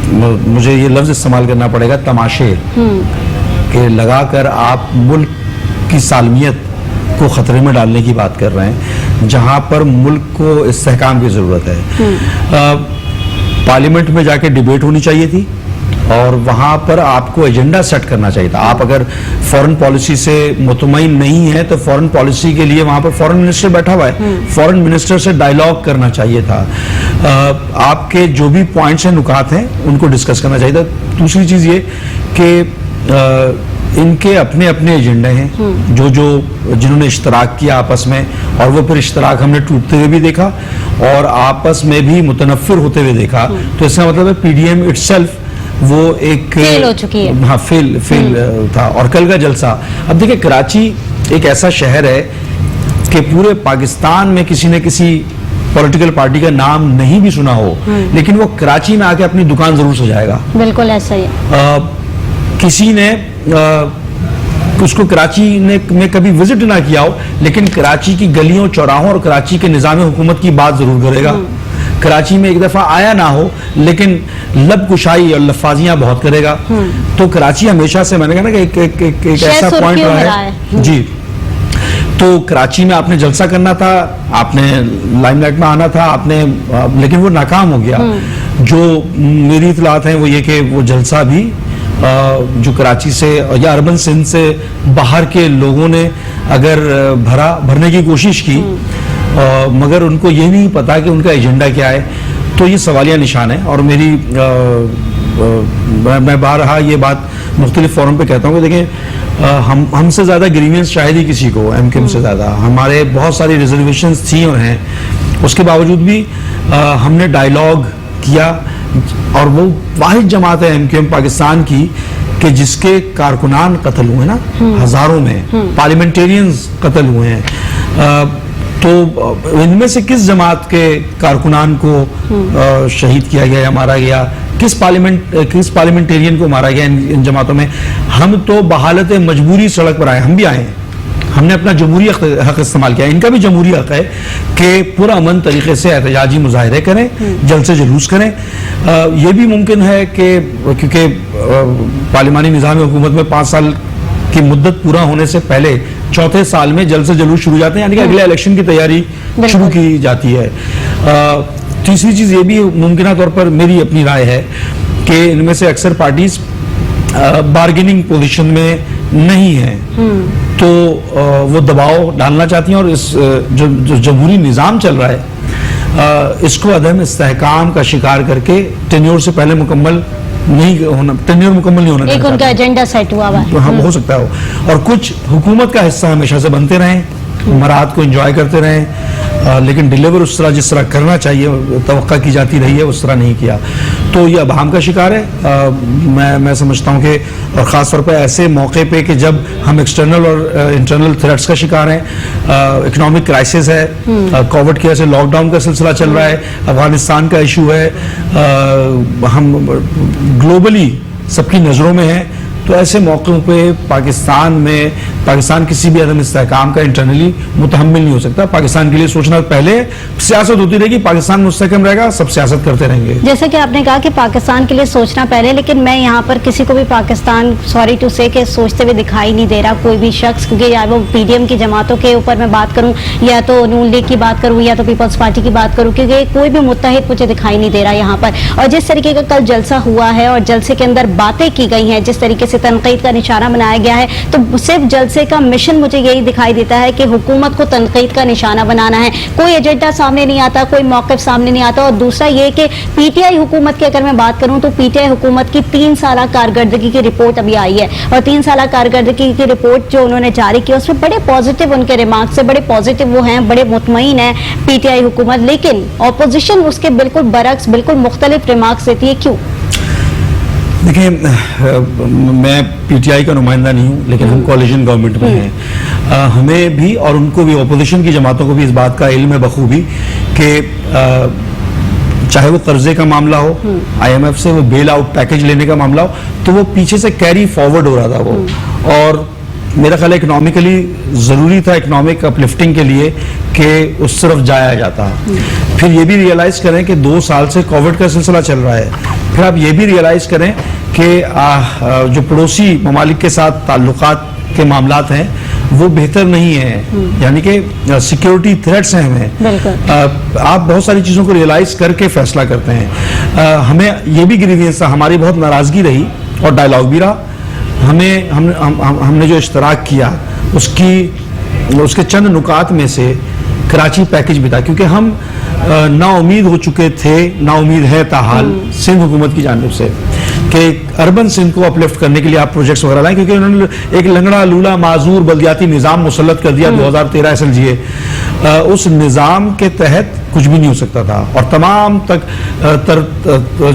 मुझे ये लफ्ज़ इस्तेमाल करना पड़ेगा, तमाशे के लगाकर आप मुल्क की सालमियत को ख़तरे में डालने की बात कर रहे हैं, जहां पर मुल्क को इस्तेहकाम की ज़रूरत है। पार्लियामेंट में जाके डिबेट होनी चाहिए थी और वहां पर आपको एजेंडा सेट करना चाहिए था। आप अगर फॉरेन पॉलिसी से मुतमईन नहीं है तो फॉरेन पॉलिसी के लिए वहां पर फॉरेन मिनिस्टर बैठा हुआ है, फॉरेन मिनिस्टर से डायलॉग करना चाहिए था। आपके जो भी पॉइंट्स हैं, नुकात हैं, उनको डिस्कस करना चाहिए था। दूसरी चीज़ ये कि इनके अपने अपने एजेंडे हैं जिन्होंने इश्तराक किया आपस में, और वो फिर इश्तराक हमने टूटते हुए भी देखा और आपस में भी मुतनफ़िर होते हुए देखा। तो इसका मतलब है पीडीएम इटसेल्फ वो एक फेल हो चुकी है। हाँ, फेल था। और कल का जलसा, अब देखिए कराची एक ऐसा शहर है कि पूरे पाकिस्तान में किसी न किसी पॉलिटिकल पार्टी का नाम नहीं भी सुना हो, लेकिन वो कराची में आके अपनी दुकान जरूर सजाएगा। बिल्कुल ऐसा ही है। किसी ने उसको कराची में कभी विजिट ना किया हो, लेकिन कराची की गलियों चौराहों और कराची के निज़ाम हुकूमत की बात जरूर करेगा। कराची में एक दफा आया ना हो, लेकिन लब कुशाई और लफाजियां बहुत करेगा। तो कराची हमेशा से, मैंने कहा ना कि एक ऐसा पॉइंट रहा है जी। तो कराची में आपने जलसा करना था, आपने लाइमलाइट में आना था, आपने लेकिन वो नाकाम हो गया। जो मेरी इतलात हैं वो ये कि वो जलसा भी जो कराची से या अर्बन सिंध से बाहर के लोगों ने अगर भरने की कोशिश की, मगर उनको ये नहीं पता कि उनका एजेंडा क्या है, तो ये सवालिया निशान है। और मेरी मैं बारहा ये बात मुख्तलिफ फोरम पे कहता हूँ कि देखें, हमसे ज़्यादा ग्रीवियंस शायद ही किसी को, एमकेएम से ज़्यादा हमारे बहुत सारी रिजर्वेशंस थी और हैं, उसके बावजूद भी हमने डायलॉग किया। और वो वाहिद जमात है एमकेएम पाकिस्तान की कि जिसके कारकुनान कत्ल हुए ना, हजारों में पार्लियामेंटेरियंस कत्ल हुए हैं। तो इनमें से किस जमात के कारकुनान को शहीद किया गया या मारा गया, किस पार्लियामेंटेरियन को मारा गया इन जमातों में? हम तो बहालत मजबूरी सड़क पर आए, हम भी आए हैं, हमने अपना जमहूरी हक इस्तेमाल किया। इनका भी जमहूरी हक है कि पूरा अमन तरीके से एहतजाजी मुजाहरे करें, जल्द से जुलूस करें। ये भी मुमकिन है कि क्योंकि पार्लिमानी निज़ाम हुकूमत में 5 साल की मुद्दत पूरा होने से पहले चौथे साल में जल्द से जुलूस शुरू जाते हैं, यानी कि अगले इलेक्शन की तैयारी शुरू की जाती है। तीसरी चीज़ ये भी मुमकिन तौर पर मेरी अपनी राय है कि इनमें से अक्सर पार्टीज बार्गेनिंग पोजीशन में नहीं है, तो वो दबाव डालना चाहती हैं और इस जो जमहूरी निज़ाम चल रहा है इसको अदम इस्तेहकाम का शिकार करके टेन्योर से पहले मुकम्मल नहीं होना, टेन्योर मुकम्मल नहीं होना, एक उनका एजेंडा सेट हुआ है। तो हम हो सकता है हो, और कुछ हुकूमत का हिस्सा हमेशा से बनते रहें, मराहत को एंजॉय करते रहें, लेकिन डिलीवर उस तरह जिस तरह करना चाहिए तवक्का की जाती रही है उस तरह नहीं किया, तो ये अभाम का शिकार है। मैं समझता हूँ कि और ख़ास तौर पर ऐसे मौके पे कि जब हम एक्सटर्नल और इंटरनल थ्रेट्स का शिकार हैं, इकोनॉमिक क्राइसिस है, कोविड की वजह से लॉकडाउन का सिलसिला चल रहा है, अफगानिस्तान का इशू है, हम ग्लोबली सबकी नज़रों में हैं, तो ऐसे मौक़ों पे पाकिस्तान किसी भी अदम इस्तेहकाम का इंटरनली मुतहम्मिल नहीं हो सकता। पाकिस्तान के लिए सोचना, पहले सियासत होती रहेगी, पाकिस्तान मुस्तहकम रहेगा, सब सियासत करते रहेंगे। जैसे कि आपने कहा कि पाकिस्तान के लिए सोचना पहले, लेकिन मैं यहाँ पर किसी को भी पाकिस्तान, सॉरी टू से, के सोचते हुए दिखाई नहीं दे रहा कोई भी शख्स, क्योंकि या वो पीडीएम की जमातों के ऊपर मैं बात करूँ या तो नून लीग की बात करूँ या तो पीपल्स पार्टी की बात करूँ, क्योंकि कोई भी मुत्तहिद मुझे दिखाई नहीं दे रहा यहाँ पर। और जिस तरीके का कल जलसा हुआ है और जलसे के अंदर बातें की गई हैं, जिस तरीके से तनकीद का निशाना बनाया गया है, तो सिर्फ जलसे का मिशन मुझे यही दिखाई देता है कि हुकूमत को तनकीद का निशाना बनाना है। कोई एजेंडा सामने नहीं आता, कोई मौक़िफ़ सामने नहीं आता। और दूसरा ये कि पीटीआई हुकूमत की अगर मैं बात करूं तो पीटीआई हुकूमत की 3 साल कारकर्दगी की रिपोर्ट अभी आई है, और 3 साल कारकर्दगी की रिपोर्ट जो उन्होंने जारी की उसमें बड़े पॉजिटिव उनके रिमार्क्स से, बड़े पॉजिटिव वो हैं, बड़े मुतमईन है पीटीआई हुकूमत, लेकिन अपोजिशन उसके बिल्कुल बरक्स, बिल्कुल मुख्तलिफ रिमार्क्स देती है। क्यों? देखिए, मैं पीटीआई का नुमाइंदा नहीं हूँ, लेकिन हम कोलिशन गवर्नमेंट में हैं। ہمیں بھی اور ان کو بھی, اپوزیشن کی جماعتوں کو بھی اس بات کا علم ہے بخوبی کہ چاہے وہ قرضے کا معاملہ ہو, آئی ایم ایف سے وہ بیل آؤٹ پیکج لینے کا معاملہ ہو, تو وہ پیچھے سے کیری فارورڈ ہو رہا تھا وہ, اور میرا خیال ہے اکنامکلی ضروری تھا اکنامک اپلفٹنگ کے لیے کہ اس طرف جایا جاتا. پھر یہ بھی ریئلائز کریں کہ 2 سال سے کووڈ کا سلسلہ چل رہا ہے. پھر آپ یہ بھی ریئلائز کریں کہ جو پڑوسی ممالک کے ساتھ تعلقات کے معاملات ہیں وہ بہتر نہیں ہیں, یعنی کہ سیکیورٹی تھریٹس ہیں ہمیں. آپ بہت ساری چیزوں کو ریئلائز کر کے فیصلہ کرتے ہیں. ہمیں یہ بھی گریوینس تھا, ہماری بہت ناراضگی رہی اور ڈائلاگ بھی رہا. ہم نے جو اشتراک کیا اس کے چند نکات میں سے کراچی پیکج بھی تھا, کیونکہ ہم نا امید ہو چکے تھے, نا امید ہے تاحال سندھ حکومت کی جانب سے کہ اربن سندھ کو اپلفٹ کرنے کے لیے آپ پروجیکٹس وغیرہ لائیں, کیونکہ انہوں نے ایک لنگڑا لولا معذور بلدیاتی نظام مسلط کر دیا 2013 SLGA. اس نظام کے تحت کچھ بھی نہیں ہو سکتا تھا, اور تمام تک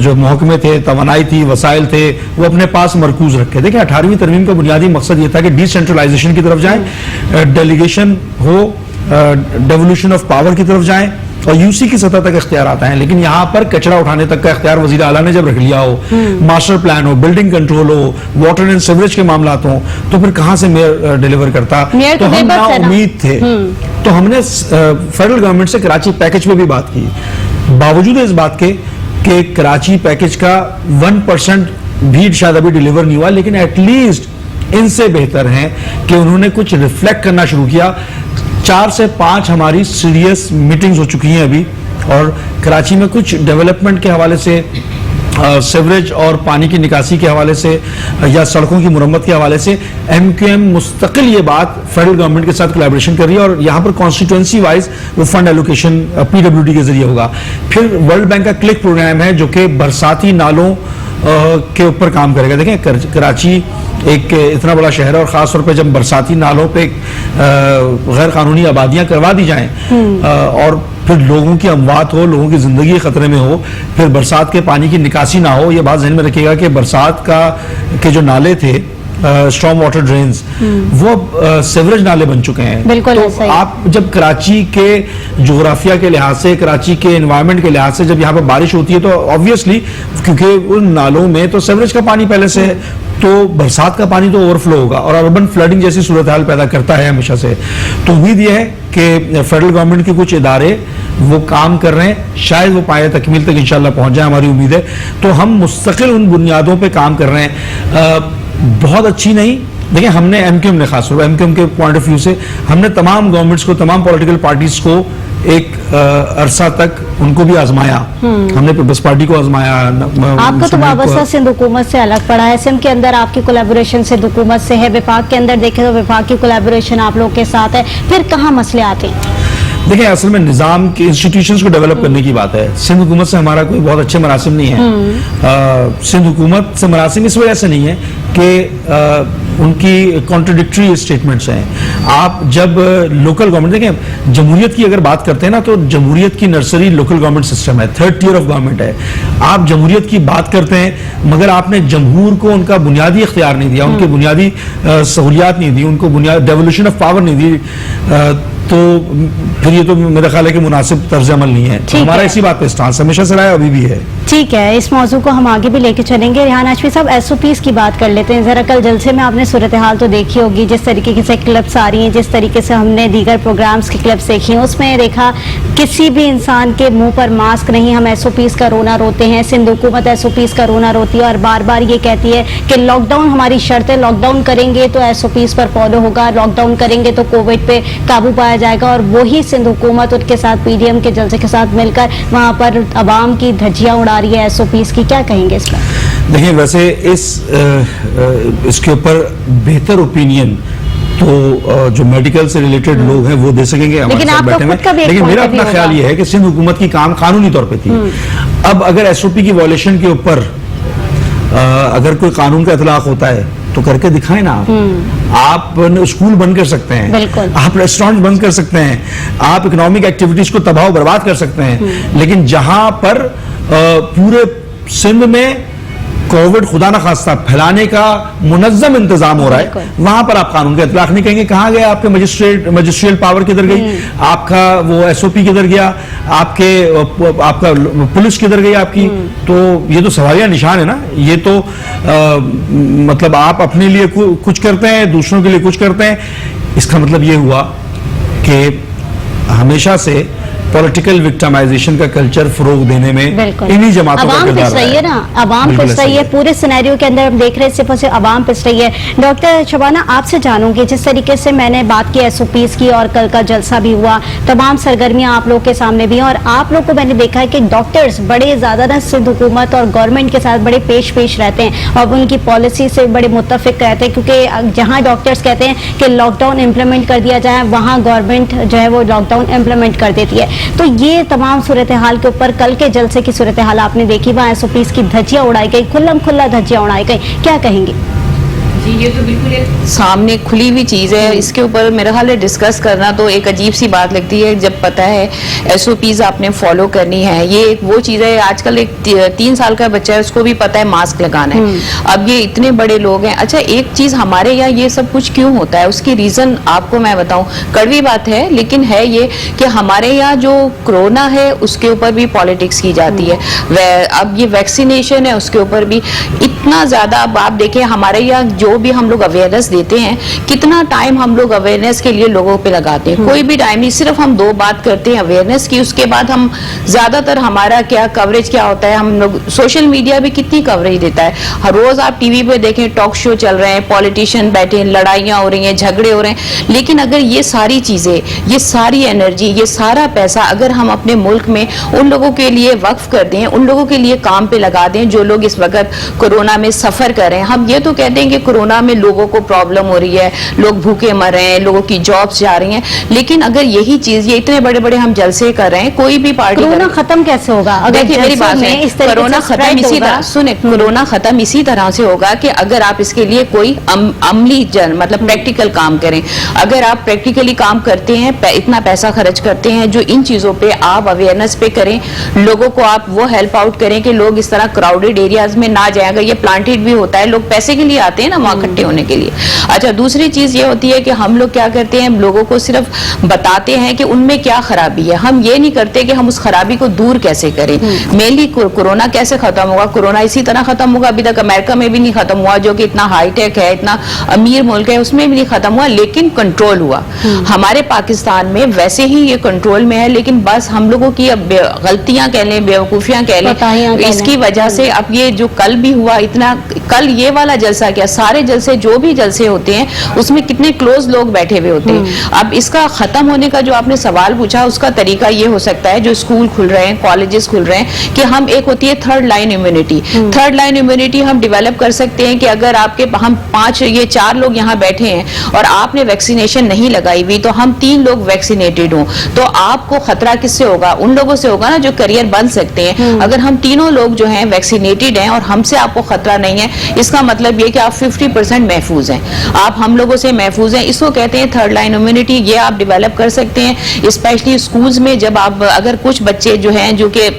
جو محکمے تھے, توانائی تھی, وسائل تھے, وہ اپنے پاس مرکوز رکھے. دیکھیں 18ویں ترمیم کا بنیادی مقصد یہ تھا کہ ڈی سینٹرلائزیشن کی طرف جائیں, delegation who, devolution of power کی طرف جائیں, اور یو سی کی سطح تک اختیارات ہیں. لیکن یہاں پر کچرا اٹھانے تک کا اختیار وزیر اعلیٰ نے جب رکھ لیا ہو, ماسٹر پلان ہو, بلڈنگ کنٹرول ہو, واٹر اینڈ سیوریج کے معاملات ہوں, تو پھر کہاں سے میئر ڈیلیور کرتا. تو ہم نا امید تھے, تو ہم نے فیڈرل گورنمنٹ سے کراچی پیکج پہ بھی بات کی, باوجود اس بات کے کہ کراچی پیکج کا 1% بھی شاید ابھی ڈیلیور نہیں ہوا, لیکن ایٹ لیسٹ ان سے بہتر ہیں کہ انہوں نے کچھ ریفلیکٹ کرنا شروع کیا. 4 سے 5 ہماری سیریس میٹنگز ہو چکی ہیں ابھی, اور کراچی میں کچھ ڈیولپمنٹ کے حوالے سے, سیوریج اور پانی کی نکاسی کے حوالے سے, یا سڑکوں کی مرمت کے حوالے سے MQM مستقل یہ بات فیڈرل گورنمنٹ کے ساتھ کولیبریشن کر رہی ہے, اور یہاں پر کانسٹیٹوئنسی وائز وہ فنڈ ایلوکیشن PWD کے ذریعے ہوگا. پھر ورلڈ بینک کا کلک پروگرام ہے جو کہ برساتی نالوں کے اوپر کام کرے گا. دیکھیں کراچی ایک اتنا بڑا شہر ہے, اور خاص طور پہ جب برساتی نالوں پہ غیر قانونی آبادیاں کروا دی جائیں اور پھر لوگوں کی اموات ہو, لوگوں کی زندگی خطرے میں ہو, پھر برسات کے پانی کی نکاسی نہ ہو. یہ بات ذہن میں رکھیے گا کہ برسات کے جو نالے تھے, اسٹارم واٹر ڈرینز, وہ سیوریج نالے بن چکے ہیں. بالکل. تو آپ جب کراچی کے جغرافیہ کے لحاظ سے, کراچی کے انوائرمنٹ کے لحاظ سے جب یہاں پہ بارش ہوتی ہے تو آبویسلی کیونکہ ان نالوں میں تو سیوریج کا پانی پہلے سے ہے, تو برسات کا پانی تو اوور فلو ہوگا, اور اربن فلڈنگ جیسی صورتحال پیدا کرتا ہے ہمیشہ سے. تو امید یہ ہے کہ فیڈرل گورنمنٹ کے کچھ ادارے وہ کام کر رہے ہیں, شاید وہ پایہ تکمیل تک انشاءاللہ پہنچ جائے, ہماری امید ہے. تو ہم مستقل ان بنیادوں پہ کام کر رہے ہیں. بہت اچھی نہیں, دیکھیں ہم نے MQM نے خاص طور پر MQM کے پوائنٹ آف ویو سے ہم نے تمام گورنمنٹس کو, تمام پولیٹیکل پارٹیز کو ایک عرصہ تک ان کو بھی آزمایا. ہم نے پیپلز پارٹی کو آزمایا. آپ کا تو وابستہ سندھ حکومت سے الگ پڑا ہے, سندھ کے اندر آپ کی کولیبوریشن سندھ حکومت سے ہے, وفاق کے اندر دیکھیں تو وفاق کی کولیبوریشن آپ لوگ کے ساتھ ہے. پھر کہاں مسئلے آتے ہیں؟ دیکھیں اصل میں نظام کے انسٹیٹیوشنز کو ڈیولپ کرنے کی بات ہے. سندھ حکومت سے ہمارا کوئی بہت اچھے مراسم نہیں ہے. سندھ حکومت سے مراسم اس وجہ سے نہیں ہے کہ ان کی کانٹرڈکٹری اسٹیٹمنٹس ہیں. آپ جب لوکل گورنمنٹ, دیکھیں جمہوریت کی اگر بات کرتے ہیں نا, تو جمہوریت کی نرسری لوکل گورنمنٹ سسٹم ہے, 3rd tier آف گورنمنٹ ہے. آپ جمہوریت کی بات کرتے ہیں مگر آپ نے جمہور کو ان کا بنیادی اختیار نہیں دیا, ان کے بنیادی سہولیات نہیں دی, ان کو ڈیولوشن آف پاور نہیں دی, تو پھر یہ تو میرا خیال ہے کہ مناسب طرز عمل نہیں ہے. ہمارا اسی بات پہ اسٹانس ہمیشہ سے رہا ہے, ابھی بھی ہے. ٹھیک ہے, اس موضوع کو ہم آگے بھی لے کے چلیں گے. ریحان ہاشمی صاحب, SOPs کی بات کر لیتے ہیں ذرا. کل جلسے میں آپ نے صورتحال تو دیکھی ہوگی, جس طریقے سے کلپس آ رہی ہیں, جس طریقے سے ہم نے دیگر پروگرامز کی کلپس دیکھی ہیں, اس میں دیکھا کسی بھی انسان کے منہ پر ماسک نہیں. ہم SOPs کا رونا روتے ہیں, سندھ حکومت SOPs کا رونا روتی ہے, اور بار بار یہ کہتی ہے کہ لاک ڈاؤن ہماری شرط ہے, لاک ڈاؤن کریں گے تو SOPs پر فالو ہوگا, لاک ڈاؤن کریں گے تو کووڈ پہ قابو پایا جائے گا. اور وہی سندھ حکومت ان کے ساتھ PDM کے جلسے کے ساتھ مل کر وہاں پر عوام کی دھجیاں اڑا رہی ہے SOPs کی. کیا کہیں گے اس پر؟ دیکھیں ویسے اس کے اوپر بہتر اوپینین تو جو میڈیکل سے ریلیٹڈ لوگ ہیں وہ دے سکیں گے ہمارے ساتھ بیٹھے ہوئے. لیکن میرا اپنا خیال یہ ہے کہ سندھ حکومت کی کام قانونی طور پہ تھی. اب اگر SOP کی وائلیشن کے اوپر اگر کوئی قانون کا اطلاق ہوتا ہے تو کر کے دکھائیں نا. آپ اسکول بند کر سکتے ہیں, آپ ریسٹورینٹ بند کر سکتے ہیں, آپ اکنامک ایکٹیویٹیز کو تباہ و برباد کر سکتے ہیں, لیکن جہاں پر پورے سندھ میں कोविड खुदा न खास्ता फैलाने का मुनज़्ज़म इंतजाम हो रहा है, वहां पर आप कानून का इतलाक नहीं कहेंगे। कहाँ गया आपके मजिस्ट्रियल पावर किधर गई, आपका वो SOP किधर गया, आपका पुलिस किधर गई आपकी? तो ये तो सवालिया निशान है ना। ये तो मतलब आप अपने लिए कुछ करते हैं, दूसरों के लिए कुछ करते हैं। इसका मतलब ये हुआ कि हमेशा से पॉलिटिकल विक्टिमाइजेशन का कल्चर फरोग देने में इन्हीं जमातों का किरदार रहा है ना। अवाम पिस रही है पूरे सिनेरियो के अंदर, हम देख रहे हैं सिर्फ और सिर्फ अवाम पिस रही है। डॉक्टर शबाना, आपसे जानूंगी, जिस तरीके से मैंने बात की SOPs की और कल का जलसा भी हुआ, तमाम सरगर्मियां आप लोग के सामने भी हैं, और आप लोग को मैंने देखा है कि डॉक्टर्स बड़े ज्यादा ना सिंध हुकूमत और गवर्नमेंट के साथ बड़े पेश रहते हैं और उनकी पॉलिसी से बड़े मुत्तफिक रहते हैं, क्योंकि जहां डॉक्टर्स कहते हैं कि लॉकडाउन इम्प्लीमेंट कर दिया जाए, वहां गवर्नमेंट जो है वो लॉकडाउन इम्प्लीमेंट कर देती है। तो ये तमाम सूरत हाल के ऊपर कल के जलसे की सूरत हाल आपने देखी, वहाँ SOPs की धज्जियां उड़ाई गई, खुल्लम खुल्ला धज्जियां उड़ाई गई, क्या कहेंगे? जी, ये तो बिल्कुल एक सामने खुली हुई चीज़ है। इसके ऊपर मेरा ख्याल है डिस्कस करना तो एक अजीब सी बात लगती है जब पता है SOPs आपने फॉलो करनी है। ये एक वो चीज़ है, आजकल एक 3 साल का बच्चा है, उसको भी पता है मास्क लगाना है। अब ये इतने बड़े लोग हैं। अच्छा, एक चीज़ हमारे यहाँ ये सब कुछ क्यों होता है, उसकी रीज़न आपको मैं बताऊँ, कड़वी बात है लेकिन है ये कि हमारे यहाँ जो कोरोना है उसके ऊपर भी पॉलिटिक्स की जाती है। अब ये वैक्सीनेशन है उसके ऊपर भी इतना ज़्यादा। अब आप देखें हमारे यहाँ जो भी हम लोग अवेयरनेस देते हैं, कितना टाइम हम लोग अवेयरनेस के लिए लोगों पे लगाते हैं, कोई भी टाइम नहीं। सिर्फ हम 2 बात करते हैं अवेयरनेस की, उसके बाद हम ज्यादातर हमारा क्या कवरेज क्या होता है, हम लोग सोशल मीडिया भी कितनी कवरेज देता है। हर रोज आप टीवी पे देखें टॉक शो चल रहे हैं, पॉलिटिशियन बैठे हैं, लड़ाइयां हो रही हैं, झगड़े हो रहे हैं। लेकिन अगर ये सारी चीजें, ये सारी एनर्जी, ये सारा पैसा अगर हम अपने मुल्क में उन लोगों के लिए वक्फ कर दें, उन लोगों के लिए काम पे लगा दें जो लोग इस वक्त कोरोना में सफर कर रहे हैं। हम ये तो कहते हैं कि कोरोना में लोगों को प्रॉब्लम हो रही है, लोग भूखे मर रहे हैं, लोगों की जॉब्स जा रही हैं, लेकिन अगर यही चीज, ये इतने बड़े बड़े हम जलसे कर रहे हैं, कोई भी पार्टी कोरोना खत्म कैसे होगा? देखिए मेरी बात है, कोरोना खत्म इसी तरह, सुने, कोरोना खत्म इसी तरह से होगा कि अगर आप इसके लिए कोई अमली मतलब प्रैक्टिकल काम करें। अगर आप प्रैक्टिकली काम करते हैं, इतना पैसा खर्च करते हैं, जो इन चीजों पे आप अवेयरनेस पे करें, लोगों को आप वो हेल्प आउट करें कि लोग इस तरह क्राउडेड एरियाज में ना जाए। अगर ये प्लांटेड भी होता है, लोग पैसे के लिए आते हैं ना वहां इकट्ठे होने के लिए। अच्छा, दूसरी चीज ये होती है कि हम लोग क्या करते हैं, लोगों को सिर्फ बताते हैं कि उनमें क्या खराबी है, हम ये नहीं करते कि हम उस खराबी को दूर कैसे करें। मेनली कोरोना कैसे खत्म होगा? कोरोना इसी तरह खत्म होगा, अभी तक अमेरिका में भी नहीं खत्म हुआ, जो कि इतना हाईटेक है, इतना अमीर मुल्क है, उसमें भी नहीं खत्म हुआ, लेकिन कंट्रोल हुआ। हमारे पाकिस्तान में वैसे ही ये कंट्रोल में है, लेकिन बस हम लोगों की गलतियां कह लें, बेवकूफियां कह लें, इसकी वजह से अब ये जो कल भी हुआ, इतना कल ये वाला जलसा क्या, सारे जलसे जो भी जलसे होते हैं उसमें कितने क्लोज लोग बैठे हुए होते हैं। अब इसका खत्म होने का जो आपने सवाल पूछा, उसका तरीका ये हो सकता है, जो स्कूल खुल रहे हैं, कॉलेजेस खुल रहे हैं, कि हम एक होती है third line immunity. Third line immunity हम डेवलप कर सकते हैं कि अगर आपके हम 4 लोग यहाँ बैठे हैं और आपने वैक्सीनेशन नहीं लगाई हुई, तो हम 3 लोग वैक्सीनेटेड हों, तो आपको खतरा किससे होगा? उन लोगों से होगा ना जो करियर बन सकते हैं। अगर हम तीनों लोग जो हैं वैक्सीनेटेड हैं और हमसे आपको खतरा नहीं है, इसका मतलब ये कि आप 50% महफूज हैं, आप हम लोगों से महफूज हैं। इसको कहते हैं थर्ड लाइन इम्यूनिटी। ये आप डेवलप कर सकते हैं, स्पेशली स्कूल्स में। जब आप अगर कुछ बच्चे जो हैं जो कि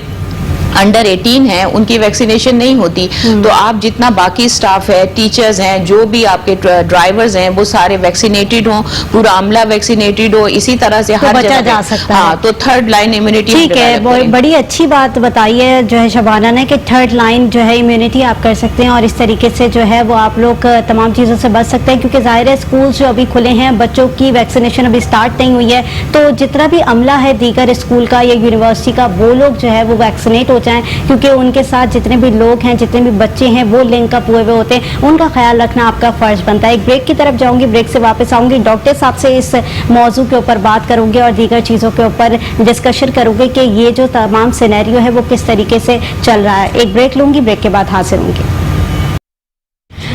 अंडर 18 है, उनकी वैक्सीनेशन नहीं होती, तो आप जितना बाकी स्टाफ है, टीचर्स हैं, जो भी आपके ड्राइवर्स हैं, वो सारे वैक्सीनेटेड हों, पूरा अमला वैक्सीनेटेड हो, इसी तरह से हर बचा जा सकता है। तो थर्ड लाइन इम्यूनिटी। ठीक है, बड़ी अच्छी बात बताई है जो है शबाना ने, कि थर्ड लाइन जो है इम्यूनिटी आप कर सकते हैं, और इस तरीके से जो है वो आप लोग तमाम चीज़ों से बच सकते हैं, क्योंकि जाहिर है स्कूल जो अभी खुले हैं, बच्चों की वैक्सीनेशन अभी स्टार्ट नहीं हुई है, तो जितना भी अमला है दीगर स्कूल का या यूनिवर्सिटी का, वो लोग जो है वो वैक्सीनेट हो जाएं, क्योंकि उनके साथ जितने भी लोग हैं, जितने भी बच्चे हैं, वो लिंक अप हुए हुए होते हैं, उनका ख्याल रखना आपका फर्ज बनता है। एक ब्रेक की तरफ जाऊंगी, ब्रेक से वापस आऊंगी, डॉक्टर साहब से इस मौजू के ऊपर बात करूंगी और दीगर चीज़ों के ऊपर डिस्कशन करूंगी कि ये जो तमाम सिनेरियो है वो किस तरीके से चल रहा है। एक ब्रेक लूंगी, ब्रेक के बाद हाजिर होंगी।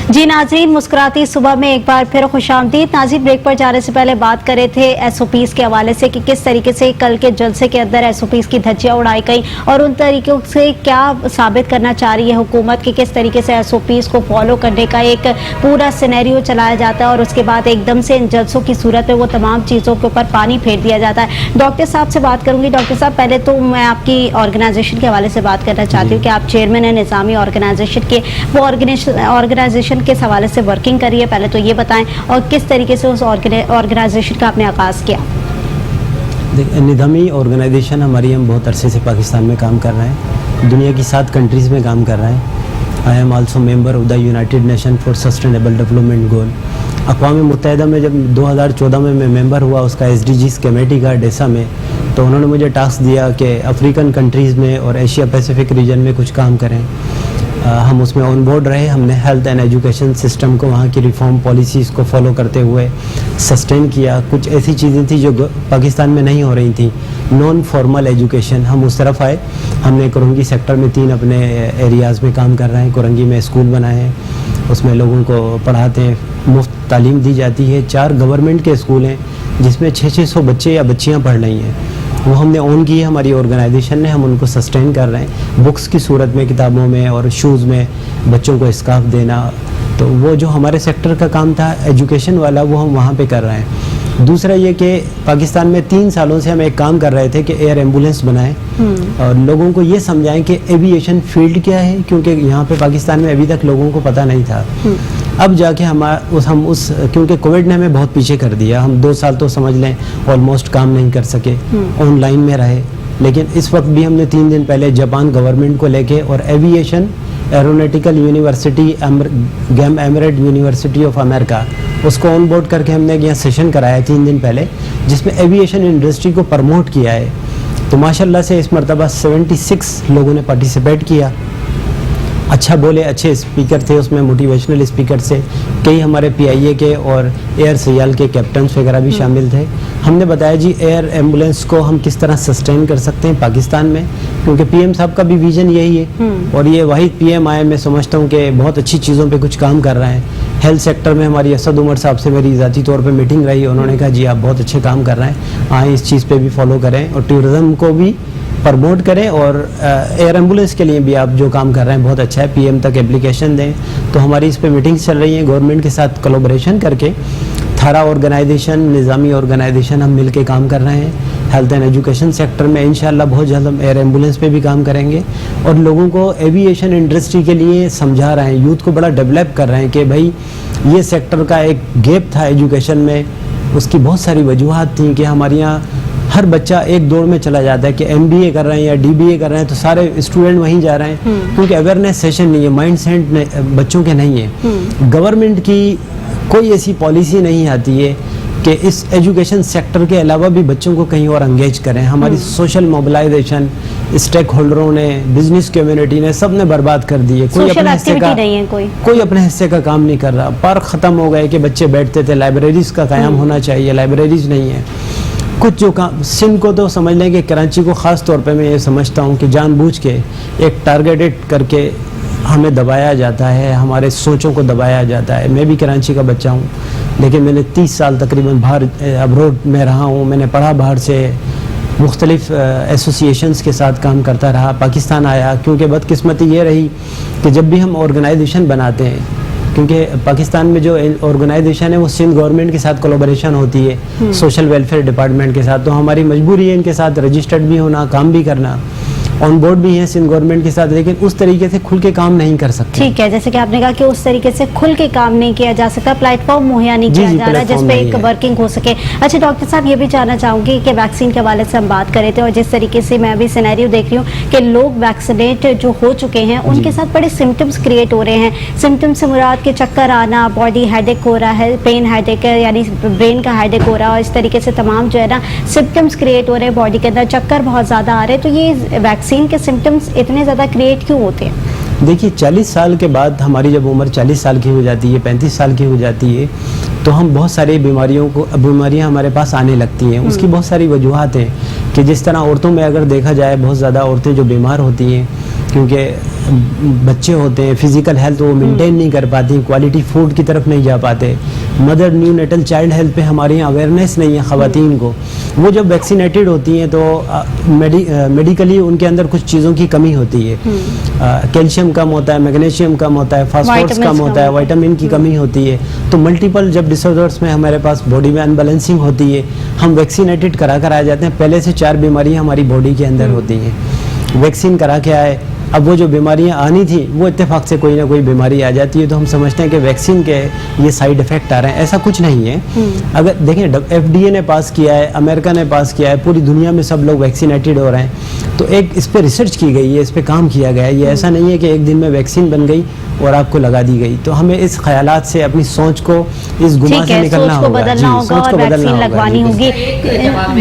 जी नाज़रीन, मुस्कुराती सुबह में एक बार फिर खुशामदीद। नाज़रीन, ब्रेक पर जाने से पहले बात कर रहे थे एसओपीज के हवाले से कि किस तरीके से कल के जलसे के अंदर एसओपीज की धज्जियां उड़ाई गई और उन तरीकों से क्या साबित करना चाह रही है हुकूमत कि किस तरीके से एसओपीज को फॉलो करने का एक पूरा सिनेरियो चलाया जाता है और उसके बाद एकदम से इन जलसों की सूरत में वो तमाम चीज़ों के ऊपर पानी फेर दिया जाता है। डॉक्टर साहब से बात करूंगी। डॉक्टर साहब, पहले तो मैं आपकी ऑर्गेनाइजेशन के हवाले से बात करना चाहती हूँ कि आप चेयरमैन है निज़ामी ऑर्गेनाइजेशन के, वो ऑर्गेनाइजेशन किस हवाले से वर्किंग करी है, पहले तो ये बताएं, और किस तरीके से उस ऑर्गेनाइजेशन का आपने आगाज़ किया। निज़ामी ऑर्गेनाइजेशन हमारी, हम बहुत अरसे से पाकिस्तान में काम कर रहे हैं, दुनिया की 7 कंट्रीज़ में काम कर रहे हैं। I am also member of the United Nation for sustainable development goal. अक़वाम मुत्तहिदा में जब 2014 में मैं मेंबर हुआ उसका SDGs कमेटी का डेसा में, तो उन्होंने मुझे टास्क दिया कि अफ्रीकन कंट्रीज़ में और एशिया पैसिफिक रीजन में कुछ काम करें। हम उसमें ऑन बोर्ड रहे। हमने हेल्थ एंड एजुकेशन सिस्टम को, वहाँ की रिफॉर्म पॉलिसीज़ को फॉलो करते हुए सस्टेन किया। कुछ ऐसी चीज़ें थी जो पाकिस्तान में नहीं हो रही थी, नॉन फॉर्मल एजुकेशन, हम उस तरफ आए। हमने कुरंगी सेक्टर में 3 अपने एरियाज़ में काम कर रहे हैं। कुरंगी में स्कूल बनाए हैं, उसमें लोगों को पढ़ाते हैं, मुफ्त तालीम दी जाती है। 4 गवर्नमेंट के स्कूल हैं जिसमें 600 बच्चे या बच्चियाँ पढ़ रही हैं, वो हमने ऑन की है हमारी ऑर्गेनाइजेशन ने। हम उनको सस्टेन कर रहे हैं बुक्स की सूरत में, किताबों में और शूज़ में, बच्चों को स्कार्फ देना। तो वो जो हमारे सेक्टर का काम था एजुकेशन वाला, वो हम वहाँ पे कर रहे हैं। दूसरा ये कि पाकिस्तान में 3 सालों से हम एक काम कर रहे थे कि एयर एम्बुलेंस बनाएं और लोगों को ये समझाएं कि एविएशन फील्ड क्या है, क्योंकि यहाँ पे पाकिस्तान में अभी तक लोगों को पता नहीं था। अब जाके हम उस क्योंकि कोविड ने हमें बहुत पीछे कर दिया। हम 2 साल तो समझ लें ऑलमोस्ट काम नहीं कर सके, ऑनलाइन में रहे। लेकिन इस वक्त भी हमने 3 दिन पहले जापान गवर्नमेंट को लेके और एविएशन एरोनॉटिकल यूनिवर्सिटी, गैम एमिरेट यूनिवर्सिटी ऑफ अमेरिका, उसको ऑन बोर्ड करके हमने यहाँ सेशन कराया 3 दिन पहले, जिसमें एविएशन इंडस्ट्री को प्रमोट किया है। तो माशाल्लाह से इस मरतबा 76 लोगों ने पार्टिसिपेट किया। अच्छा बोले, अच्छे स्पीकर थे उसमें, मोटिवेशनल स्पीकर से कई हमारे PIA के और एयर सियाल के कैप्टन्स वगैरह भी शामिल थे। हमने बताया जी एयर एम्बुलेंस को हम किस तरह सस्टेन कर सकते हैं पाकिस्तान में, क्योंकि PM साहब का भी विजन यही है और ये वाहिद PM आए, मैं समझता हूँ कि बहुत अच्छी चीज़ों पे कुछ काम कर रहे हैं। हेल्थ सेक्टर में हमारी असद उमर साहब से मेरी ज़ाती तौर पे मीटिंग रही, उन्होंने कहा जी आप बहुत अच्छे काम कर रहे हैं, आए इस चीज़ पे भी फॉलो करें और टूरिज़्म को भी प्रमोट करें और एयर एम्बुलेंस के लिए भी आप जो काम कर रहे हैं बहुत अच्छा है, PM तक एप्लीकेशन दें। तो हमारी इस पे मीटिंग्स चल रही हैं गवर्नमेंट के साथ कोलैबोरेशन करके। थारा ऑर्गेनाइजेशन, निज़ामी ऑर्गेनाइजेशन, हम मिल के काम कर रहे हैं। हेल्थ एंड एजुकेशन सेक्टर में इंशाल्लाह बहुत जल्द हम एयर एम्बुलेंस पे भी काम करेंगे और लोगों को एविएशन इंडस्ट्री के लिए समझा रहे हैं, यूथ को बड़ा डेवलप कर रहे हैं कि भाई ये सेक्टर का एक गैप था एजुकेशन में, उसकी बहुत सारी वजूहात थी कि हमारे यहाँ हर बच्चा एक दौड़ में चला जाता है कि MBA कर रहे हैं या DBA कर रहे हैं तो सारे स्टूडेंट वहीं जा रहे हैं, क्योंकि अवेयरनेस सेशन नहीं है, माइंड सेट बच्चों के नहीं है। गवर्नमेंट की कोई ऐसी पॉलिसी नहीं आती है कि इस एजुकेशन सेक्टर के अलावा भी बच्चों को कहीं और एंगेज करें। हमारी सोशल मोबिलाइजेशन स्टेक होल्डरों ने, बिजनेस कम्युनिटी ने, सब ने बर्बाद कर दी है। कोई अपने हिस्से का काम नहीं कर रहा। पार्क ख़त्म हो गए कि बच्चे बैठते थे, लाइब्रेरीज का क़याम होना चाहिए, लाइब्रेरीज नहीं है। कुछ जो काम सिंध को तो समझ लें कि कराची को ख़ास तौर पे मैं ये समझता हूँ कि जानबूझ के एक टारगेटेड करके हमें दबाया जाता है, हमारे सोचों को दबाया जाता है। मैं भी कराची का बच्चा हूँ, लेकिन मैंने 30 साल तकरीबन बाहर अब्रोड में रहा हूँ। मैंने पढ़ा बाहर से, मुख्तलिफ एसोसिएशंस के साथ काम करता रहा, पाकिस्तान आया। क्योंकि बदकिस्मती ये रही कि जब भी हम ऑर्गेनाइजेशन बनाते हैं, क्योंकि पाकिस्तान में जो ऑर्गेनाइजेशन है वो सिंध गवर्नमेंट के साथ कोलैबोरेशन होती है, सोशल वेलफेयर डिपार्टमेंट के साथ, तो हमारी मजबूरी है इनके साथ रजिस्टर्ड भी होना, काम भी करना। ऑन बोर्ड भी है सिंध गवर्नमेंट के साथ, लेकिन उस तरीके से खुल के काम नहीं कर सकते। ठीक है, जैसे कि आपने कहा कि उस तरीके से खुल के काम नहीं किया जा सकता, प्लेटफॉर्म मुहैया नहीं किया जा रहा जिस पे एक वर्किंग हो सके। अच्छा डॉक्टर साहब, ये भी जानना चाहूंगी कि वैक्सीन के हवाले से हम बात कर रहे थे और जिस तरीके से मैं अभी सिनेरियो देख रही हूँ कि लोग वैक्सीनेट जो हो चुके हैं उनके साथ बड़े सिम्टम्स क्रिएट हो रहे हैं। सिम्टम्स से मुराद के चक्कर आना, बॉडी हेडेक हो रहा है, पेन हेडेक है यानी ब्रेन का हेडेक हो रहा है, और इस तरीके से तमाम जो है ना सिम्टम्स क्रिएट हो रहे हैं बॉडी के अंदर, चक्कर बहुत ज़्यादा आ रहे हैं। तो ये वैक्सीन के सिम्टम्स इतने ज़्यादा क्रिएट क्यों होते हैं? देखिए 40 साल के बाद हमारी जब उम्र 40 साल की हो जाती है, 35 साल की हो जाती है, तो हम बहुत सारी बीमारियां हमारे पास आने लगती हैं। उसकी बहुत सारी वजूहात हैं कि जिस तरह औरतों में अगर देखा जाए बहुत ज़्यादा औरतें जो बीमार होती हैं, क्योंकि بچے ہوتے ہیں فزیکل ہیلتھ وہ مینٹین نہیں کر پاتی، کوالٹی فوڈ کی طرف نہیں جا پاتے. Mother new natal child health پہ ہمارے یہاں اویئرنیس نہیں ہے خواتین کو. وہ جب ویکسینیٹڈ ہوتی ہیں تو میڈیکلی ان کے اندر کچھ چیزوں کی کمی ہوتی ہے. کیلشیم کم ہوتا ہے، میگنیشیم کم ہوتا ہے، فاسفورس کم ہوتا ہے، وائٹامن کی کمی ہوتی ہے. تو ملٹیپل جب ڈس آرڈرس میں ہمارے پاس باڈی میں انبیلنسنگ ہوتی ہے، ہم ویکسینیٹڈ کرا کر آ جاتے ہیں. پہلے سے 4 بیماریاں ہماری باڈی کے اندر ہوتی ہیں، ویکسین کرا کے آئے. اب وہ جو بیماریاں آنی تھیں وہ اتفاق سے کوئی نہ کوئی بیماری آ جاتی ہے، تو ہم سمجھتے ہیں کہ ویکسین کے یہ سائیڈ افیکٹ آ رہے ہیں. ایسا کچھ نہیں ہے. اگر دیکھیں FDA نے پاس کیا ہے، امریکہ نے پاس کیا ہے، پوری دنیا میں سب لوگ ویکسینیٹڈ ہو رہے ہیں. تو ایک اس پہ ریسرچ کی گئی ہے، اس پہ کام کیا گیا ہے. یہ ایسا نہیں ہے کہ ایک دن میں ویکسین بن گئی اور آپ کو لگا دی گئی. تو ہمیں اس خیالات سے اپنی سوچ کو اس گناہ سے نکلنا ہوگا، بدلنا ہوگا اور ویکسین لگوانی ہوگی.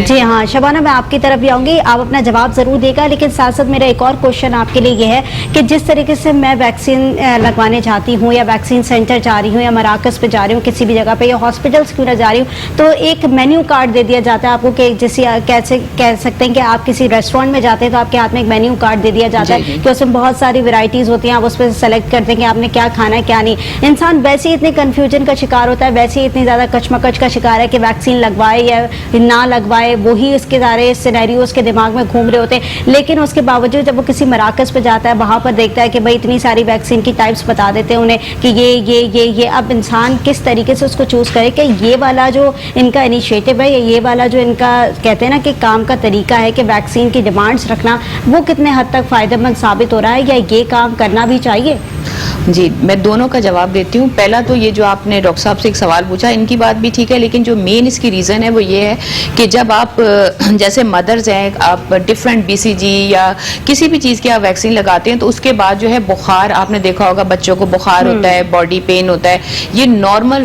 جی ہاں شبانہ، میں آپ کی طرف بھی آؤں گی، آپ اپنا جواب ضرور دے گا، لیکن ساتھ ساتھ میرا ایک اور کوشچن آپ کے لیے یہ ہے کہ جس طریقے سے میں ویکسین لگوانے جاتی ہوں یا ویکسین سینٹر جا رہی ہوں یا مراکز پہ جا رہی ہوں، کسی بھی جگہ پہ یا ہاسپٹلس کیوں نہ جا رہی ہوں، تو ایک مینیو کارڈ دے دیا جاتا ہے آپ کو کہ جیسے کیسے کہہ سکتے ہیں کہ آپ کسی ریسٹورینٹ میں جاتے ہیں تو آپ کے ہاتھ میں ایک مینیو کارڈ دے دیا جاتا ہے کہ اس میں بہت ساری ورائٹیز ہوتی ہیں، آپ اس پہ سلیکٹ کرتے ہیں کہ آپ نے کیا کھانا ہے کیا نہیں. انسان ویسے ہی اتنے کنفیوژن کا شکار ہوتا ہے، ویسے ہی اتنی زیادہ کچمکچ کا شکار ہے کہ ویکسین لگوائے یا نہ لگوائے، وہی اس کے سارے سینیریو اس کے دماغ میں گھوم رہے ہوتے ہیں. لیکن اس کے باوجود جب وہ کسی مراکز پہ جاتا ہے وہاں پر دیکھتا ہے کہ بھائی اتنی ساری ویکسین کی ٹائپس بتا دیتے ہیں انہیں کہ یہ اب انسان کس طریقے سے اس کو چوز کرے کہ یہ والا جو ان کا انیشیٹو ہے یا یہ والا جو ان کا کہتے ہیں نا کہ کام کا طریقہ ہے کہ ویکسین کی ڈیمانڈس رکھنا، وہ کتنے حد تک فائدہ مند ثابت ہو رہا ہے یا یہ کام کرنا بھی چاہیے. جی میں دونوں کا جواب دیتی ہوں. پہلا تو یہ جو آپ نے ڈاکٹر صاحب سے ایک سوال پوچھا، ان کی بات بھی ٹھیک ہے، لیکن جو مین اس کی ریزن ہے وہ یہ ہے کہ جب آپ جیسے مدرز ہیں، آپ ڈفرینٹ BCG یا کسی بھی چیز کی آپ ویکسین لگاتے ہیں تو اس کے بعد جو ہے بخار، آپ نے دیکھا ہوگا بچوں کو بخار ہوتا ہے، باڈی پین ہوتا ہے، یہ نارمل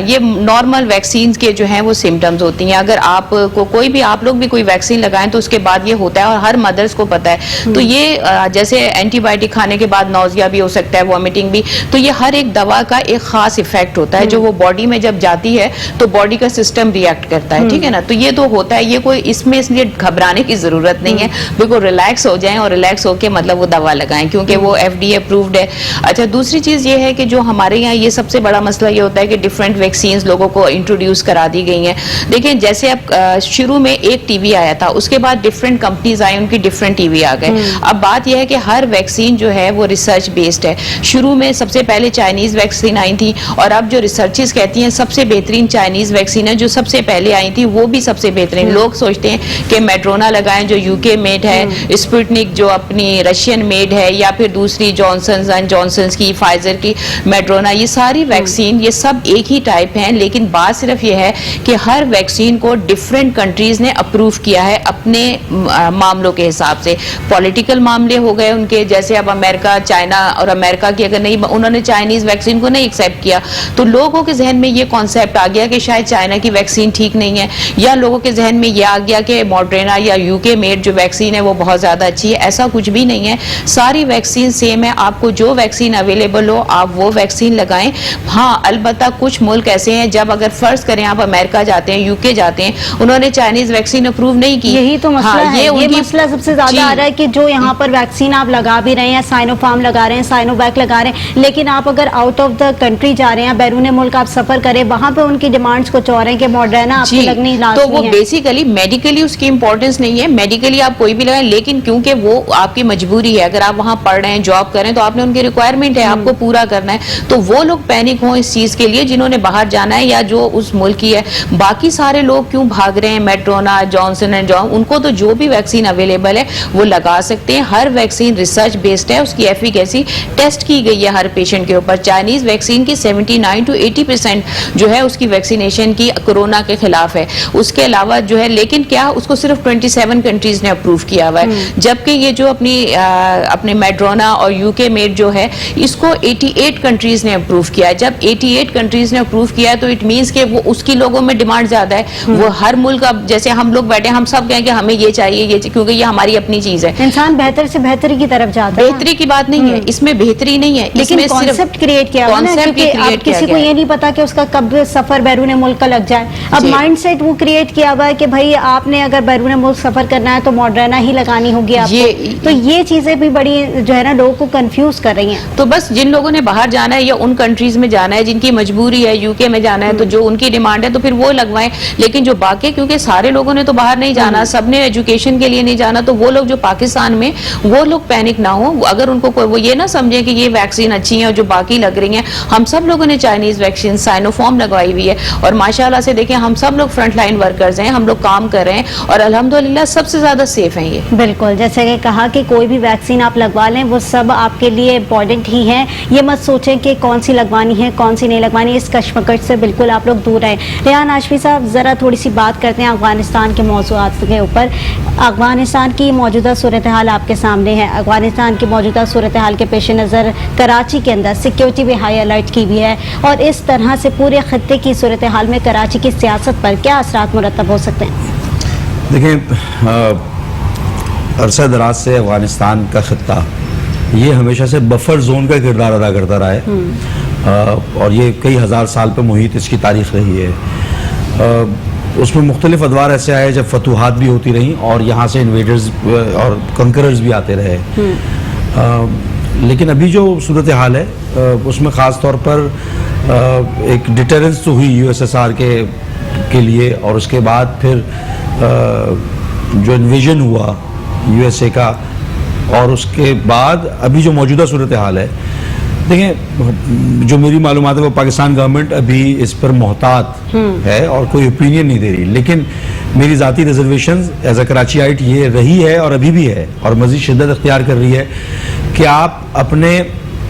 یہ نارمل ویکسین کے جو ہیں وہ سمٹمز ہوتی ہیں. اگر آپ کو کوئی بھی آپ لوگ بھی کوئی ویکسین لگائیں تو اس کے بعد یہ ہوتا ہے اور ہر مدرس کو پتا ہے. تو یہ جیسے اینٹی بایوٹک کھانے کے بعد نوزیا بھی ہو سکتا ہے، وامٹنگ بھی، تو یہ ہر ایک دوا کا ایک خاص ایفیکٹ ہوتا ہے جو وہ باڈی میں جب جاتی ہے تو باڈی کا سسٹم ریئیکٹ کرتا ہے. ٹھیک ہے نا، تو یہ تو ہوتا ہے، یہ کوئی اس میں اس لیے گھبرانے کی ضرورت نہیں ہے. بالکل ریلیکس ہو جائیں اور ریلیکس ہو کے مطلب وہ دوا لگائیں کیونکہ وہ FDA اپرووڈ ہے. اچھا دوسری چیز یہ ہے کہ جو ہمارے یہاں یہ سب سے بڑا مسئلہ یہ ہوتا ہے کہ ڈفرینٹ ویکسینز لوگوں کو انٹروڈیوس کرا دی گئی ہیں. دیکھیں جیسے اب شروع میں ایک ٹی وی آیا تھا، اس کے بعد ڈفرینٹ کمپنیز آئی، ان کی ڈفرینٹ ٹی وی آ گئے. اب بات یہ ہے کہ ہر ویکسین جو ہے وہ ریسرچ بیسڈ ہے. شروع میں سب سے پہلے چائنیز ویکسین آئی تھی اور اب جو ریسرچز کہتی ہیں سب سے بہترین چائنیز ویکسین ہے جو سب سے پہلے آئی تھی، وہ بھی سب سے بہترین. لوگ سوچتے ہیں کہ میڈرونا لگائیں جو UK میڈ ہے، اسپوٹنک جو اپنی رشین میڈ ہے، یا پھر دوسری جانسنز اینڈ جانسنز کی، فائزر کی، میڈرونا، یہ ساری ویکسین یہ سب ایک ہی ٹائپ ہیں. لیکن بات صرف یہ ہے کہ ہر ویکسین کو ڈفرینٹ کنٹریز نے اپروو کیا ہے اپنے معاملوں کے حساب سے. پولیٹیکل معاملے ہو گئے ان کے، جیسے اب امریکہ، چائنا اور امریکہ کی اگر نہیں انہوں نے چائنیز ویکسین کو نہیں ایکسیپٹ کیا تو لوگوں کے ذہن میں یہ کانسیپٹ آ گیا کہ شاید چائنا کی ویکسین ٹھیک نہیں ہے، یا لوگوں کے ذہن میں یہ آ گیا کہ ماڈرنا یا UK میڈ جو ویکسین ہے وہ بہت زیادہ اچھی ہے. ایسا کچھ بھی نہیں ہے، ساری ویکسین سیم ہے. آپ کو جو ویکسین اویلیبل ہو آپ وہ ویکسین لگائیں. ہاں البتہ کچھ ملک ایسے ہیں جب اگر فرض کریں آپ امریکہ جاتے ہیں، UK جاتے ہیں، انہوں نے چائنیز ویکسین اپروو نہیں کی. یہی تو مسئلہ ہے، یہ مسئلہ سب سے زیادہ آ رہا ہے کہ جو یہاں پر ویکسین آپ لگا بھی رہے ہیں، سائنو فارم لگا رہے ہیں، سائنو ویک لگا رہے ہیں، لیکن آپ اگر آؤٹ آف دا کنٹری جا رہے ہیں، بیرون ملک آپ سفر کریں، وہاں پہ ان کی ڈیمانڈز کچھ اور ہیں کہ ماڈرنا آپ کو لگنی لازمی ہے. تو وہ بیسیکلی میڈیکلی اس کی امپورٹنس نہیں ہے، میڈیکلی آپ کوئی بھی لگائیں، لیکن کیونکہ وہ آپ کی مجبوری ہے، اگر آپ وہاں پڑھ رہے ہیں، جاب کر رہے ہیں تو آپ نے ان کی ریکوائرمنٹ ہے، آپ کو پورا کرنا ہے. تو وہ لوگ پینک ہوں اس چیز کے لیے جنہوں نے باہر جانا ہے یا جو اس ملک کی ہے. باقی سارے لوگ کیوں بھاگ رہے ہیں؟ میڈرونا، جانسن اینڈ جانسن، ان کو تو جو بھی ویکسین اویلیبل ہے وہ لگا سکتے ہیں. ہر ویکسین ریسرچ بیسڈ ہے، اس کی ایفیکیسی ٹیسٹ کی گئی ہے ہر پیشنٹ کے اوپر. چائنیز ویکسین کی 79 to 80% جو ہے اس کی ویکسینیشن کی کورونا کے خلاف ہے. اس کے علاوہ جو ہے، لیکن کیا اس کو صرف 27 کنٹریز نے اپروو کیا ہوا ہے، جبکہ یہ جو اپنے میڈرونا اور UK میڈ جو ہے اس کو 88 کنٹریز نے اپروو کیا ہے. جب 88 کنٹریز نے اپروو کیا ہے تو اٹ مینس کہ وہ اس کی لوگوں میں ڈیمانڈ زیادہ ہے. وہ ہر ملک، اب جیسے ہم لوگ بیٹھے ہم سب کہیں کہ ہمیں یہ چاہیے، یہ کیونکہ یہ ہماری اپنی چیز ہے. انسان بہتر سے بہتری کی طرف جاتا ہے. بہتری کی بات نہیں ہے اس میں، इसमें बेहतरी नहीं है, लेकिन इसमें कॉन्सेप्ट क्रिएट किया हुआ ना, concept क्योंकि ही अब create किया किसी को गया है। ये नहीं पता कि उसका कब सफर बैरून मुल्क का लग जाए। अब जी। माइंडसेट वो क्रिएट किया हुआ है कि भाई आपने अगर बैरून मुल्क सफर करना है तो मॉडर्ना ही लगानी होगी आपको। तो ये चीजें भी बड़ी जो है ना लोगों को कंफ्यूज कर रही हैं। तो बस जिन लोगों ने बाहर जाना है या उन कंट्रीज में जाना है जिनकी मजबूरी है, यूके में जाना है, तो जो उनकी डिमांड है तो फिर वो लगवाएं। लेकिन जो बाकी, क्योंकि सारे लोगों ने तो बाहर नहीं जाना, सबने एजुकेशन के लिए नहीं जाना, तो वो लोग जो पाकिस्तान में, वो लोग पैनिक ना हो। अगर उनको कोई, वो ये ना समझे कि ये वैक्सीन अच्छी है और जो बाकी लग रही हैं, हम सब लोगों ने चाइनीज वैक्सीन साइनोफॉर्म लगवाई हुई है और माशाल्लाह से देखें हम सब लोग फ्रंट लाइन वर्कर्स हैं, हम लोग काम कर रहे हैं और अल्हम्दुलिल्लाह सबसे ज्यादा सेफ हैं ये। बिल्कुल, जैसे कि कहा कि कोई भी वैक्सीन आप लगवा लें वो सब आपके लिए इम्पॉर्टेंट ही है। ये मत सोचें कि कौन सी लगवानी है कौन सी नहीं लगवानी, इस कश्मकश से बिल्कुल आप लोग दूर रहें। रेहान हाशमी साहब, ज़रा थोड़ी सी बात करते हैं अफगानिस्तान के मौज़ूआत के ऊपर। अफगानिस्तान की मौजूदा सूरत हाल आपके सामने है। अफगानिस्तान की मौजूदा सूरत हाल के पेश नज़र कराची के अंदर सिक्योरिटी भी हाई अलर्ट की हुई है और इस तरह से पूरे खत्ते की सूरत हाल में कराची की सियासत पर क्या असरात मुरतब हो सकते हैं? देखें, अरसा दराज से अफ़गानिस्तान का ख़त्ता ये हमेशा से बफर जोन का किरदार अदा करता रहा है और ये कई हज़ार साल पर मुहित इसकी तारीख़ रही है। उसमें मुख्तलिफ अदवार ऐसे आए जब फतूहात भी होती रहीं और यहाँ से इन्वेडर्स और कंकरर्स भी आते रहे। लेकिन अभी जो सूरत हाल है उसमें ख़ास तौर पर एक डिटरेंस तो हुई USSR के लिए और उसके बाद फिर जो इन्वेजन हुआ USA का और उसके बाद अभी जो मौजूदा सूरत हाल है, देखें जो मेरी मालूमात है वो पाकिस्तान गवर्नमेंट अभी इस पर मोहतात है और कोई ओपिनियन नहीं दे रही। लेकिन मेरी ज़ाती रिजर्वेशन एज अ कराचीआइट ये रही है और अभी भी है और मज़ीद शिद्दत अख्तियार कर रही है कि आप अपने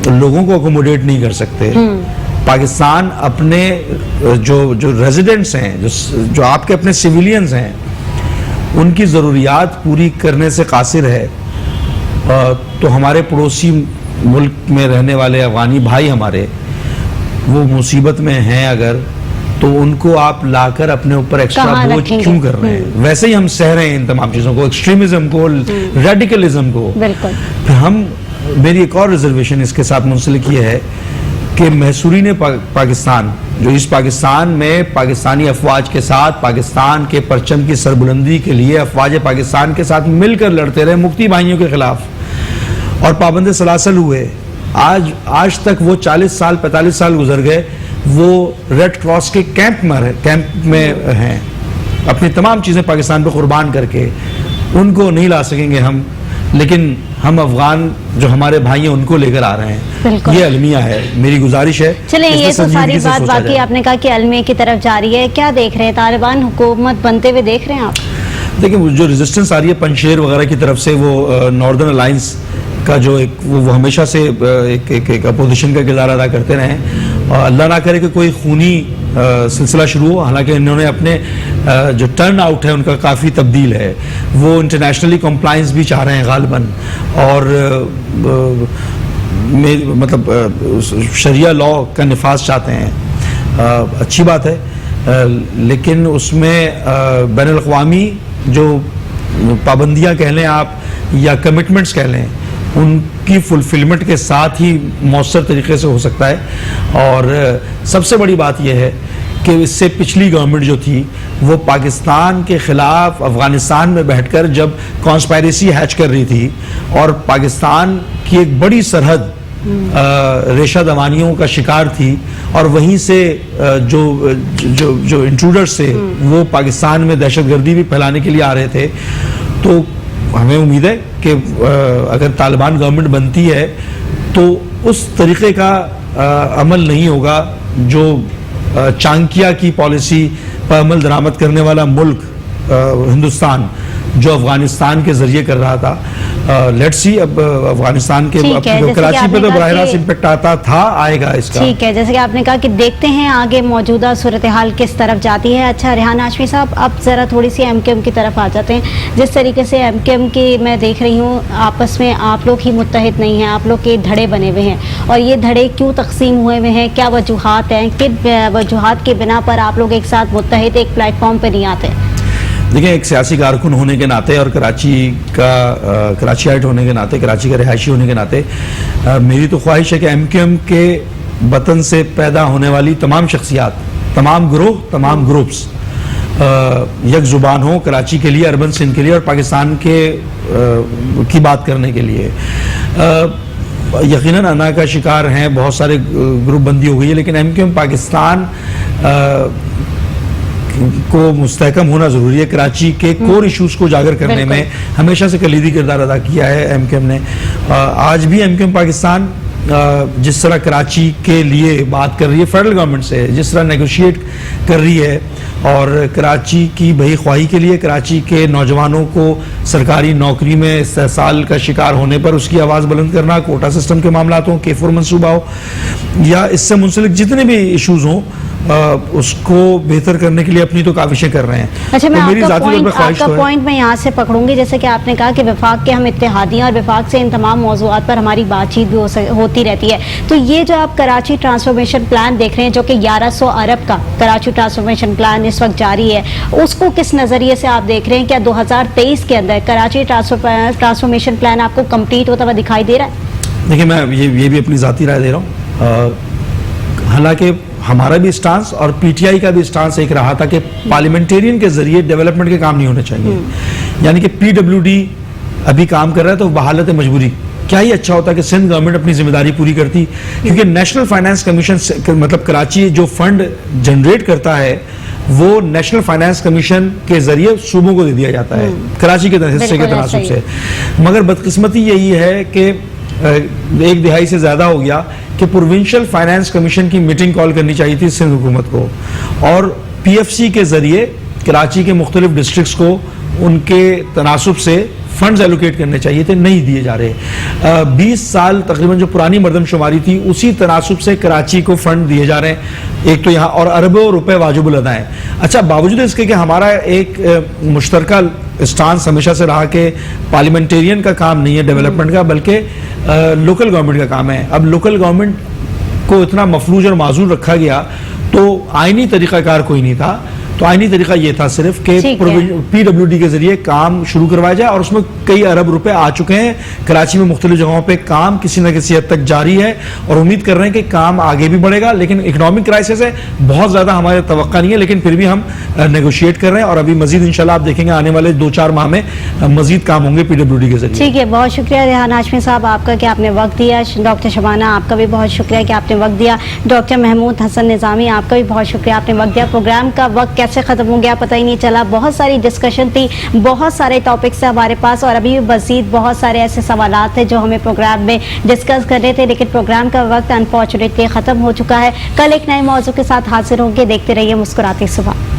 लोगों को अकोमोडेट नहीं कर सकते। पाकिस्तान अपने जो रेजिडेंट्स हैं, जो आपके अपने सिविलियंस हैं, उनकी ज़रूरियात पूरी करने से कासिर है। तो हमारे पड़ोसी मुल्क में रहने वाले अफ़गानी भाई हमारे वो मुसीबत में हैं अगर, तो उनको आप लाकर अपने ऊपर एक्स्ट्रा बोझ क्यों कर रहे हैं? वैसे ही हम सह रहे हैं इन तमाम चीज़ों को, एक्सट्रीमिज्म को, रेडिकलिज्म को। बिल्कुल। मेरी एक और रिजर्वेशन इसके साथ मुंसलिक ये है कि महसूरीन पाकिस्तान जो इस पाकिस्तान में पाकिस्तानी अफवाज के साथ पाकिस्तान के परचम की सरबुलंदी के लिए अफवाज पाकिस्तान के साथ मिलकर लड़ते रहे मुक्ति भाइयों के खिलाफ और पाबंद सलासल हुए, आज तक वो 40 साल 45 साल गुजर गए, वो रेड क्रॉस के कैंप में हैं, अपनी तमाम चीज़ें पाकिस्तान पर कुर्बान करके। उनको नहीं ला सकेंगे हम, लेकिन हम अफगान जो हमारे भाई हैं उनको लेकर आ रहे हैं। ये अलमिया है, मेरी गुजारिश है। चलिए, ये तो सारी बात बाकी आपने कहा कि अलमिया की तरफ जा रही है, क्या देख रहे हैं? तालिबान हुकूमत बनते हुए देख रहे हैं आप? देखिए, जो रेजिस्टेंस आ रही है पंजशेर वगैरह की तरफ से, वो नॉर्दर्न अलायंस का जो एक वो हमेशा से एक अपोजिशन का किरदार अदा करते रहे और अल्लाह ना करे कि कोई खूनी सिलसिला शुरू हो। हालांकि इन्होंने अपने जो टर्न आउट है उनका काफ़ी तब्दील है, वो इंटरनेशनली कंप्लायंस भी चाह रहे हैं गालिबन और मतलब शरिया लॉ का निफाज चाहते हैं। अच्छी बात है, लेकिन उसमें बैनुल-अक़वामी जो पाबंदियां कह लें आप या कमिटमेंट्स कह लें, उनकी फुलफिलमेंट के साथ ही मौसर तरीके से हो सकता है। और सबसे बड़ी बात यह है कि इससे पिछली गवर्नमेंट जो थी वो पाकिस्तान के ख़िलाफ़ अफ़गानिस्तान में बैठकर जब कॉन्स्पायरेसी हैच कर रही थी और पाकिस्तान की एक बड़ी सरहद रेशा दवानियों का शिकार थी और वहीं से जो इंट्रूडर्स थे वो पाकिस्तान में दहशतगर्दी भी फैलाने के लिए आ रहे थे। तो हमें उम्मीद है कि अगर तालिबान गवर्नमेंट बनती है तो उस तरीके का अमल नहीं होगा जो चाणक्य की पॉलिसी पर अमल दरामद करने वाला मुल्क हिंदुस्तान जो अफगानिस्तान के जरिए कर रहा था। लेट्स सी, अब अफगानिस्तान के कराची पे तो बराह रास्त इम्पैक्ट आता था, आएगा इसका। ठीक है, जैसे कि आपने कहा कि देखते हैं आगे मौजूदा सूरत हाल किस तरफ जाती है। अच्छा रेहान हाशमी साहब, अब ज़रा थोड़ी सी MKM की तरफ आ जाते हैं। जिस तरीके से MKM की मैं देख रही हूँ, आपस में आप लोग ही मुत्तहिद नहीं हैं, आप लोग के धड़े बने हुए हैं और ये धड़े क्यों तकसीम हुए हुए हैं, क्या वजूहात हैं, किन वजूहात की बिना पर आप लोग एक साथ मुत्तहिद एक प्लेटफॉर्म पर नहीं आते? دیکھیں ایک سیاسی کارکن ہونے کے ناطے اور کراچیائٹ ہونے کے ناطے، کراچی کا رہائشی ہونے کے ناطے میری تو خواہش ہے کہ ایم کیو ایم کے وطن سے پیدا ہونے والی تمام شخصیات، تمام گروہ، تمام گروپس یک زبان ہوں کراچی کے لیے، اربن سندھ کے لیے اور پاکستان کی بات کرنے کے لیے۔ یقیناً انا کا شکار ہیں، بہت سارے گروپ بندی ہو گئی ہے، لیکن ایم کیو ایم پاکستان کو مستحکم ہونا ضروری ہے۔ کراچی کے کور ایشوز کو اجاگر کرنے میں ہمیشہ سے کلیدی کردار ادا کیا ہے ایم کیو ایم نے۔ آج بھی ایم کیو ایم پاکستان جس طرح کراچی کے لیے بات کر رہی ہے فیڈرل گورنمنٹ سے، جس طرح نیگوشیٹ کر رہی ہے اور کراچی کی بہی خواہی کے لیے، کراچی کے نوجوانوں کو سرکاری نوکری میں استحصال کا شکار ہونے پر اس کی آواز بلند کرنا، کوٹا سسٹم کے معاملات ہوں، K4 منصوبہ ہو یا اس سے منسلک جتنے بھی ایشوز ہوں، اس کو بہتر کرنے کے لیے اپنی تو کاوشیں کر رہے ہیں۔ اچھا، میں میری ذاتی طور پہ خواہش آپ کا پوائنٹ میں یہاں سے پکڑوں گی، جیسے کہ آپ نے کہا کہ وفاق کے ہم اتحادی ہیں اور وفاق سے ان تمام موضوعات پر ہماری بات چیت بھی ہوتی رہتی ہے، تو یہ جو آپ کراچی ٹرانسفارمیشن پلان دیکھ رہے ہیں جو کہ 1100 ارب کا کراچی ٹرانسفارمیشن پلان اس وقت جاری ہے، اس کو کس نظریے سے آپ دیکھ رہے ہیں؟ کیا 2023 کے اندر کراچی ٹرانسفارمیشن پلان آپ کو کمپلیٹ ہوتا ہوا دکھائی دے رہا ہے؟ دیکھیں میں یہ بھی اپنی ذاتی رائے دے رہا ہوں، حالانکہ ہمارا بھی سٹانس اور پی ٹی آئی کا بھی سٹانس ایک رہا تھا کہ پارلیمنٹیرین کے ذریعے ڈیولپمنٹ کے کام نہیں ہونے چاہیے، یعنی کہ پی ڈبلیو ڈی ابھی کام کر رہا ہے تو بحالت مجبوری کیا ہی اچھا ہوتا کہ سندھ گورنمنٹ اپنی ذمہ داری پوری کرتی، کیونکہ نیشنل فائنانس کمیشن مطلب کراچی جو فنڈ جنریٹ کرتا ہے وہ نیشنل فائنانس کمیشن کے ذریعے صوبوں کو دے دیا جاتا ہے کراچی کے حصے کے تناسب سے، مگر بدقسمتی یہی ہے کہ 1 دہائی سے زیادہ ہو گیا کہ پروونشل فائنانس کمیشن کی میٹنگ کال کرنی چاہیے تھی سندھ حکومت کو، اور پی ایف سی کے ذریعے کراچی کے مختلف ڈسٹرکٹس کو ان کے تناسب سے فنڈز ایلوکیٹ کرنے چاہیے تھے، نہیں دیے جا رہے۔ 20 سال تقریباً جو پرانی مردم شماری تھی اسی تناسب سے کراچی کو فنڈ دیے جا رہے ہیں، ایک تو یہاں اور اربوں روپے واجب الادا ہیں۔ اچھا، باوجود اس کے کہ ہمارا ایک مشترکہ اسٹانس ہمیشہ سے رہا کہ پارلیمنٹیرین کا کام نہیں ہے ڈیولپمنٹ کا، بلکہ لوکل گورنمنٹ کا کام ہے۔ اب لوکل گورنمنٹ کو اتنا مفلوج اور معذور رکھا گیا تو آئینی طریقہ کار کوئی نہیں تھا، تو آئینی طریقہ یہ تھا صرف کہ پی ڈبلیو ڈی کے ذریعے کام شروع کروایا جائے، اور اس میں کئی ارب روپے آ چکے ہیں۔ کراچی میں مختلف جگہوں پہ کام کسی نہ کسی حد تک جاری ہے اور امید کر رہے ہیں کہ کام آگے بھی بڑھے گا، لیکن اکنامک کرائسس ہے، بہت زیادہ ہمارے توقع نہیں ہے، لیکن پھر بھی ہم نیگوشیٹ کر رہے ہیں اور ابھی مزید انشاءاللہ آپ دیکھیں گے آنے والے 2-4 ماہ میں مزید کام ہوں گے پی ڈبلیو ڈی کے ذریعے۔ ٹھیک ہے، بہت شکریہ ریحان ہاشمی صاحب آپ کا کہ آپ نے وقت دیا۔ ڈاکٹر شبانہ آپ کا بھی بہت شکریہ کہ آپ نے وقت دیا۔ ڈاکٹر محمود حسن نظامی آپ کا بھی بہت شکریہ، آپ نے وقت دیا۔ پروگرام کا وقت کیسے ختم ہو گیا پتہ ہی نہیں چلا، بہت ساری ڈسکشن تھی، بہت سارے ٹاپکس ہیں ہمارے پاس اور ابھی مزید بہت سارے ایسے سوالات تھے جو ہمیں پروگرام میں ڈسکس کرنے تھے، لیکن پروگرام کا وقت انفارچونیٹلی ختم ہو چکا ہے۔ کل ایک نئے موضوع کے ساتھ حاضر ہوں گے، دیکھتے رہیے مسکراتی صبح۔